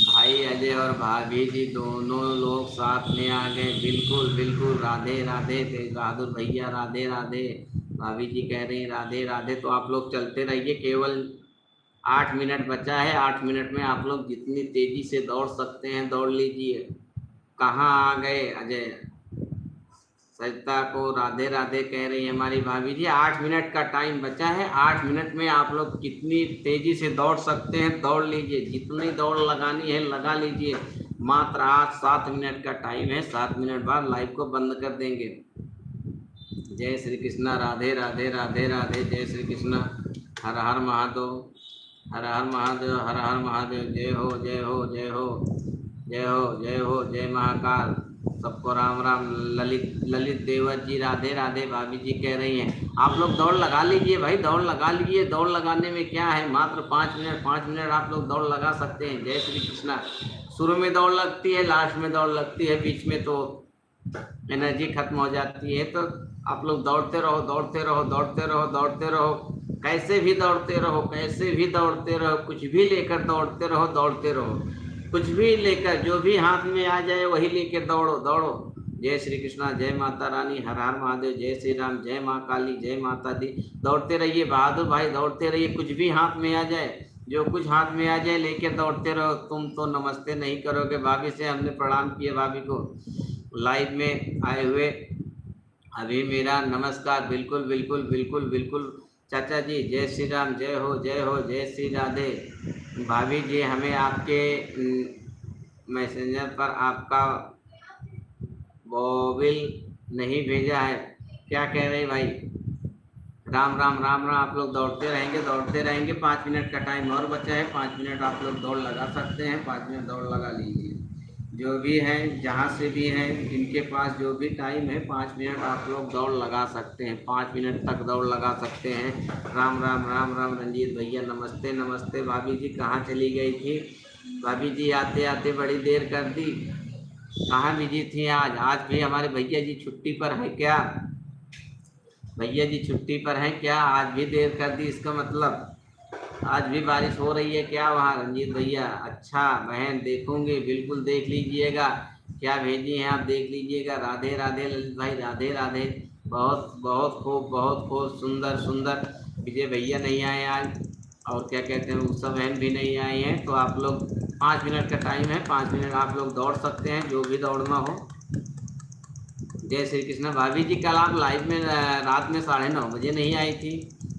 A: भाई अजय और भाभी जी दोनों लोग साथ में आ गए। बिल्कुल बिल्कुल। राधे राधे। तेज बहादुर भैया राधे राधे। भाभी जी कह रही राधे राधे। तो आप लोग चलते रहिए, केवल 8 मिनट बचा है। 8 मिनट में आप लोग जितनी तेजी से दौड़ सकते हैं दौड़ लीजिए। कहाँ आ गए अजय? सरिता को राधे राधे कह रही है हमारी भाभी जी। 8 मिनट का टाइम बचा है। 8 मिनट में आप लोग कितनी तेजी से दौड़ सकते हैं दौड़ लीजिए। जितनी दौड़ लगानी है लगा लीजिए। मात्र आज 7 मिनट का टाइम है। 7 मिनट बाद लाइव को बंद कर देंगे। जय श्री कृष्णा। राधे राधे राधे राधे। जय श्री कृष्णा। हर हर महादेव। हर हर महादेव। हर हर महादेव। जय हो जय हो जय हो जय हो जय हो। जय महाकाल। सबको राम राम। ललित देवत जी राधे राधे। भाभी जी कह रही हैं आप लोग दौड़ लगा लीजिए भाई, दौड़ लगा लीजिए। दौड़ लगाने में क्या है, मात्र 5 मिनट। 5 मिनट आप लोग दौड़ लगा सकते हैं। जय श्री कृष्णा। शुरू में दौड़ लगती है, लास्ट में दौड़ लगती है, बीच में तो एनर्जी खत्म हो जाती है। तो आप लोग दौड़ते रहो दौड़ते रहो दौड़ते रहो दौड़ते रहो। कैसे भी दौड़ते रहो, कैसे भी दौड़ते रहो। कुछ भी लेकर दौड़ते रहो दौड़ते रहो। कुछ भी लेकर, जो भी हाथ में आ जाए वही लेकर दौड़ो दौड़ो। जय श्री कृष्णा। जय माता रानी। हर हर महादेव। जय श्री राम। जय माँ काली। जय माता दी। दौड़ते रहिए बहादुर भाई, दौड़ते रहिए। कुछ भी हाथ में आ जाए, जो कुछ हाथ में आ जाए लेकर दौड़ते रहो। तुम तो नमस्ते नहीं करोगे। भाभी से हमने प्रणाम किए, भाभी को लाइव में आए हुए अभी मेरा नमस्कार। बिल्कुल बिल्कुल बिल्कुल बिल्कुल चाचा जी। जय श्री राम। जय हो जय हो। जय श्री राधे। भाभी जी हमें आपके मैसेंजर पर आपका मोबाइल नहीं भेजा है। क्या कह रहे भाई? राम राम राम राम। आप लोग दौड़ते रहेंगे दौड़ते रहेंगे। 5 मिनट का टाइम और बचा है। 5 मिनट आप लोग दौड़ लगा सकते हैं। 5 मिनट दौड़ लगा लीजिए। जो भी हैं, जहाँ से भी हैं, इनके पास जो भी टाइम है 5 मिनट आप लोग दौड़ लगा सकते हैं। 5 मिनट तक दौड़ लगा सकते हैं। राम राम राम राम। रंजीत भैया नमस्ते नमस्ते। भाभी जी कहाँ चली गई थी? भाभी जी आते आते बड़ी देर कर दी। कहाँ बिजी थी आज? आज भी हमारे भैया जी छुट्टी पर है क्या? भैया जी छुट्टी पर हैं क्या? आज भी देर कर दी, इसका मतलब आज भी बारिश हो रही है क्या वहाँ? रंजीत भैया अच्छा बहन, देखूंगी, बिल्कुल देख लीजिएगा। क्या भेजी हैं आप, देख लीजिएगा। राधे राधे ललित भाई। राधे राधे। बहुत बहुत खूब, बहुत खूब, सुंदर सुंदर। विजय भैया नहीं आए आज, और क्या कहते हैं उत्सव बहन भी नहीं आई हैं। तो आप लोग 5 मिनट का टाइम है। 5 मिनट आप लोग दौड़ सकते हैं, जो भी दौड़ना हो। जय श्री कृष्ण। भाभी जी कल आप लाइव में रात में 9:30 बजे नहीं आई थी।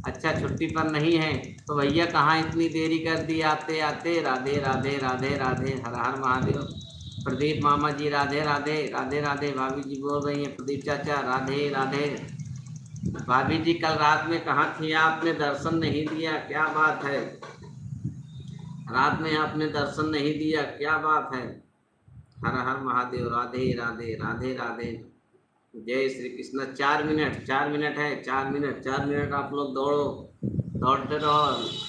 A: अच्छा छुट्टी पर नहीं है तो भैया कहाँ इतनी देरी कर दी आते आते? राधे राधे राधे राधे। हर हर महादेव। प्रदीप मामा जी राधे राधे राधे राधे। भाभी जी बोल रही हैं प्रदीप चाचा राधे राधे। भाभी जी कल रात में कहाँ थी? आपने दर्शन नहीं दिया, क्या बात है? रात में आपने दर्शन नहीं दिया, क्या बात है? हर हर महादेव। राधे राधे राधे राधे। जय श्री कृष्ण। 4 मिनट, 4 मिनट है। 4 मिनट, 4 मिनट आप लोग दौड़ो दौड़ते रहो।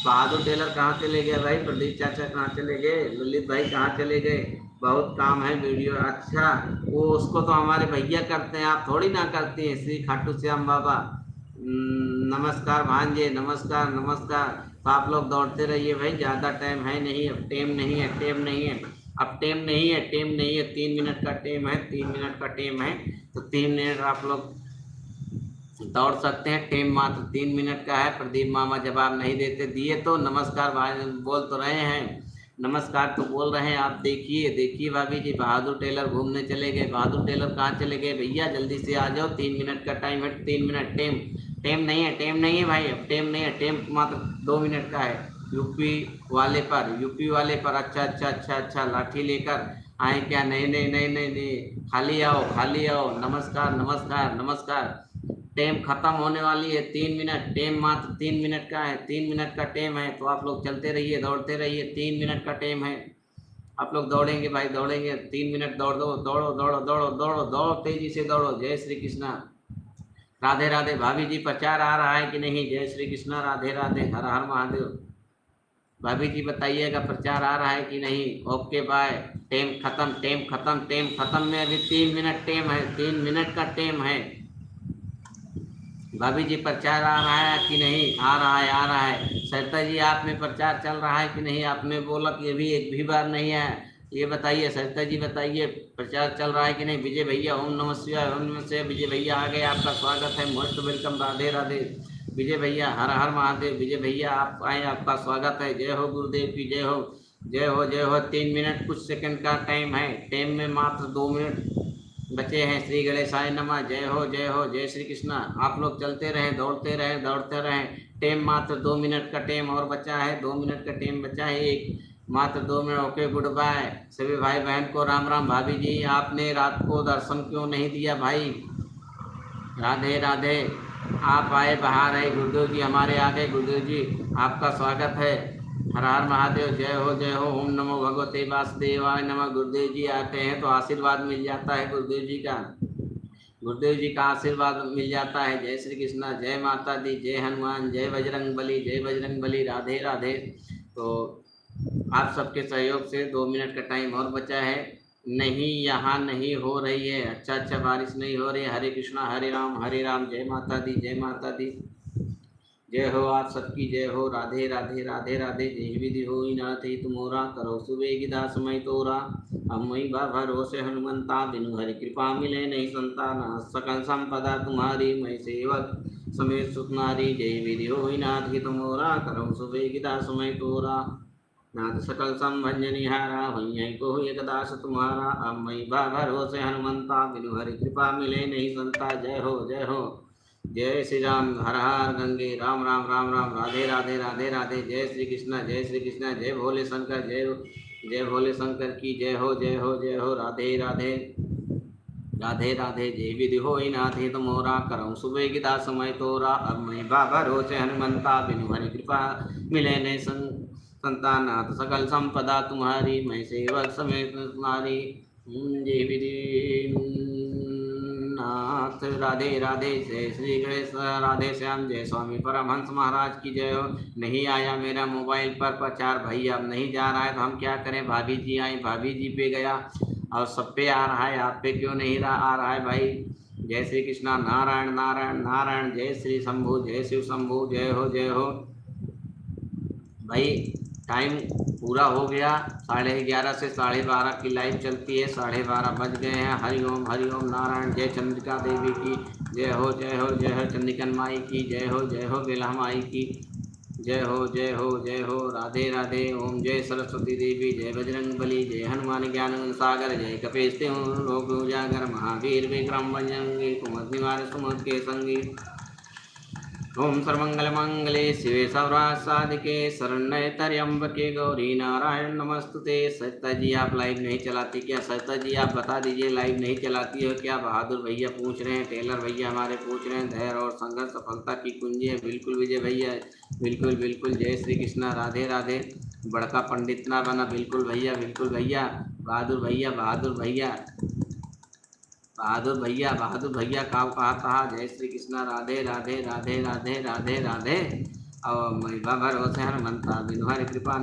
A: बहादुर टेलर कहाँ चले गए भाई? प्रदीप चाचा कहाँ चले गए? ललित भाई कहाँ चले गए? बहुत काम है वीडियो। अच्छा वो उसको तो हमारे भैया करते हैं, आप थोड़ी ना करती हैं। श्री खाटू श्याम बाबा नमस्कार भांजे। नमस्कार नमस्कार। तो आप लोग दौड़ते रहिए भाई, ज़्यादा टाइम है नहीं। अब टेम नहीं है, टेम नहीं है, अब टेम नहीं है, टेम नहीं है। 3 मिनट का टेम है, 3 मिनट का टेम है। तो 3 मिनट आप लोग दौड़ सकते हैं। टेम मात्र 3 मिनट का है। प्रदीप मामा जवाब नहीं देते, दिए तो नमस्कार भाई बोल तो रहे हैं। नमस्कार तो बोल रहे हैं आप। देखिए देखिए भाभी जी, बहादुर टेलर घूमने चले गए। बहादुर टेलर कहाँ चले गए भैया? जल्दी से आ जाओ, 3 मिनट का टाइम है। 3 मिनट टेम टेम नहीं है, टेम नहीं है भाई, अब टेम नहीं है, टेम मात्र 2 मिनट का है। यूपी वाले पर, यूपी वाले पर। अच्छा अच्छा अच्छा अच्छा, लाठी लेकर आए क्या? नहीं नहीं नहीं नहीं नहीं, खाली आओ खाली आओ। नमस्कार नमस्कार नमस्कार। टेम खत्म होने वाली है, 3 मिनट टेम, मात्र 3 मिनट का है। 3 मिनट का टेम है, तो आप लोग चलते रहिए, दौड़ते रहिए। 3 मिनट का टेम है, आप लोग दौड़ेंगे भाई, दौड़ेंगे। 3 मिनट दौड़ दो, दौड़ो दौड़ो दौड़ो दौड़ो दौड़ो, तेजी से दौड़ो। जय श्री कृष्णा, राधे राधे। भाभी जी प्रचार आ रहा है कि नहीं? जय श्री कृष्णा, राधे राधे, हर हर महादेव। भाभी जी बताइएगा प्रचार आ रहा है कि नहीं? Okay bye. टेम खत्म, टेम खत्म, टेम खत्म में अभी 3 मिनट टेम है, 3 मिनट का टेम है। भाभी जी प्रचार आ रहा है कि नहीं? आ रहा है, आ रहा है। सरिता जी आप में प्रचार चल रहा है कि नहीं? आपने बोला कि अभी एक भी बार नहीं है, ये बताइए सरिता जी, बताइए प्रचार चल रहा है कि नहीं? विजय भैया ओम नमः शिवाय, ओम नमः शिवाय। विजय भैया आ गए, आपका स्वागत है, मोस्ट वेलकम, राधे राधे। विजय भैया हर हर महादेव। विजय भैया आप आए, आपका स्वागत है। जय हो गुरुदेव की जय हो, जय हो जय हो। 3 मिनट कुछ सेकंड का टाइम है, टाइम में मात्र 2 मिनट बचे हैं। श्री गणेशाय नमः। जय हो जय हो, जय श्री कृष्णा। आप लोग चलते रहें, दौड़ते रहें, दौड़ते रहें। टेम मात्र 2 मिनट का टेम और बचा है, 2 मिनट का टेम बचा है, एक मात्र 2 मिनट। ओके गुड बाय सभी भाई बहन को, राम राम। भाभी जी आपने रात को दर्शन क्यों नहीं दिया भाई? राधे राधे। आप आए, बाहर आए, गुरुदेव जी हमारे आ गए। गुरुदेव जी आपका स्वागत है, हर हर महादेव। जय हो जय हो, ओम नमो भगवते वासुदेवाय नमः। गुरुदेव जी आते हैं तो आशीर्वाद मिल जाता है गुरुदेव जी का, गुरुदेव जी का आशीर्वाद मिल जाता है। जय श्री कृष्णा, जय माता दी, जय हनुमान, जय बजरंग बली, जय बजरंग बली, राधे राधे। तो आप सबके सहयोग से 2 मिनट का टाइम और बचा है। नहीं यहाँ नहीं हो रही है, अच्छा अच्छा, बारिश नहीं हो रही है। हरे कृष्णा हरे राम, जय माता दी, जय माता दी। जय हो आप सबकी, जय हो, राधे राधे राधे राधे। जय विधि हो नाथ ही तुमोरा, करो सुबेगिदा समय तोरा। अमई बा भरोसे हनुमंता, बिनु हरि कृपा मिले नहीं संतान। सकल संपदा तुम्हारी, मैं सेवक समेत सुख नारी। जय विधि हो नाथ ही तुमोरा, करो सुबेगिदा समय तोरा। नाथ सकल संभंजनिहारा, वही को एक दास तुम्हारा। अमई बा भरोसे हनुमंता, बिनु हरि कृपा मिले नहीं संता। जय हो जय हो, जय श्री राम, हर हर गंगे, राम राम राम राम, राधे राधे राधे राधे। जय श्री कृष्णा, जय श्री कृष्णा, जय भोले शंकर, जय जय भोले शंकर की जय हो जय हो जय हो। राधे राधे राधे राधे। जय विधि हो नाथ ही तुमोरा, करऊँ सुबह गिदा समय तोरा। अब मैं बाबा रोचे हनुमंता, बिनु हरि कृपा मिले नहीं संतानाथ। सकल संपदा तुम्हारी, मैं सेवक समेत तुम्हारी। जय विधि नाथ, राधे राधे। जय श्री गणेश, राधे श्याम, जय स्वामी परमहंस महाराज की जय हो। नहीं आया मेरा मोबाइल पर प्रचार भाई, अब नहीं जा रहा है तो हम क्या करें? भाभी जी आई, भाभी जी पे गया और सब पे आ रहा है, आप पे क्यों नहीं आ रहा है भाई? जय श्री कृष्णा, नारायण नारायण नारायण। जय श्री शंभु, जय शिव शंभु, जय हो जय हो। भाई टाइम पूरा हो गया, 11:30 से 12:30 की लाइव चलती है, 12:30 बज गए हैं। हरि ओम नारायण। जय चंद्रिका देवी की जय हो जय हो जय हो, चंद्रिकन माई की जय हो बेला माई की जय हो जय हो जय हो। राधे राधे। ओम जय सरस्वती देवी, जय बजरंग बली, जय हनुमान ज्ञान सागर, जय कपेस्ते लोक उजागर, महावीर विक्रम बजरंगी, कुमत निवार सुमत के संगी। ओम सर्वमंगल मंगले शिवे सर्वासाधिके, शरण्ये त्र्यंबके गौरी नारायण नमस्तुते। सरिता जी आप लाइव नहीं चलाती क्या? सरिता जी आप बता दीजिए, लाइव नहीं चलाती हो क्या? बहादुर भैया पूछ रहे हैं, टेलर भैया हमारे पूछ रहे हैं। धैर्य और संघर्ष सफलता की कुंजी है। बिल्कुल विजय भैया, बिल्कुल बिल्कुल। जय श्री कृष्णा, राधे राधे। बड़का पंडित ना बना, बिल्कुल भैया बिल्कुल भैया। बहादुर भैया बहादुर भैया बहादुर भैया बहादुर भैया काव कहा था। जय श्री कृष्णा, राधे राधे राधे राधे राधे राधे। और महिमा भरोसे हनुमंता, बिनु हरि कृपा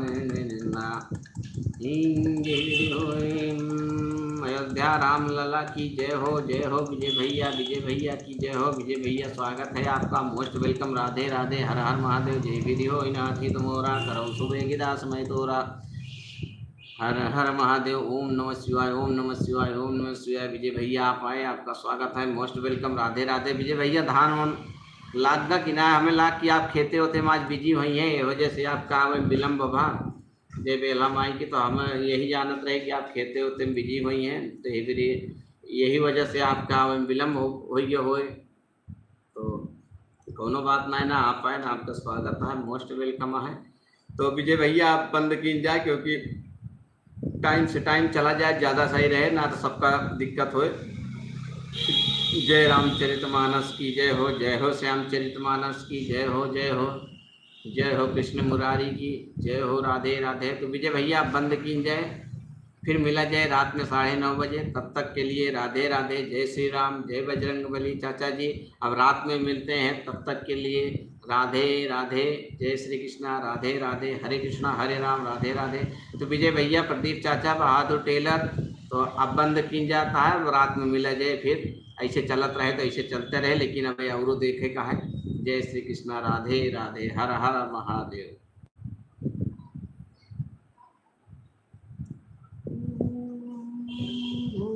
A: अयोध्या राम लला की जय हो जय हो। विजय भैया की जय हो। विजय भैया स्वागत है आपका, मोस्ट वेलकम, राधे राधे, हर हर महादेव। जय विधि हो नाथ ही तुमोरा, करो सुबह गिदा समय तोरा। हर हर महादेव। ओम नमः शिवाय, ओम नमः शिवाय, ओम नमः शिवाय। विजय भैया आप आए, आपका स्वागत है, मोस्ट वेलकम, राधे राधे। विजय भैया धान वन लाग का किना हमें लाग कि आप खेते होते में आज बिजी हुई हैं, ये वजह से आपका विलम्ब बा। जे बेला माई की, तो हम यही जानत रहे कि आप खेते होते में बिजी हुई हैं, तो यही वजह से आपका विलम्ब हो गया होए। तो कोनो बात नहीं ना, आप पाए ना, आपका स्वागत है, मोस्ट वेलकम है। तो विजय भैया आप बंद की जाए, क्योंकि टाइम से टाइम चला जाए ज़्यादा सही रहे ना, तो सबका दिक्कत होए। जय रामचरितमानस की जय हो, जय हो श्यामचरितमानस की जय हो, जय हो, जय हो कृष्ण मुरारी की जय हो, राधे राधे। तो विजय भैया आप बंद की जाए, फिर मिला जाए रात में 9:30 बजे। तब तक के लिए राधे राधे, जय श्री राम, जय बजरंगबली। चाचा जी अब रात में मिलते हैं, तब तक के लिए राधे राधे, जय श्री कृष्णा, राधे राधे, हरे कृष्णा हरे राम, राधे राधे। तो विजय भैया, प्रदीप चाचा, बहादुर टेलर, तो अब बंद की जाता है, रात में मिला जाए, फिर ऐसे चलत रहे तो ऐसे चलते रहे, लेकिन अब और देखे का है। जय श्री कृष्णा, राधे राधे, हर हर महादेव।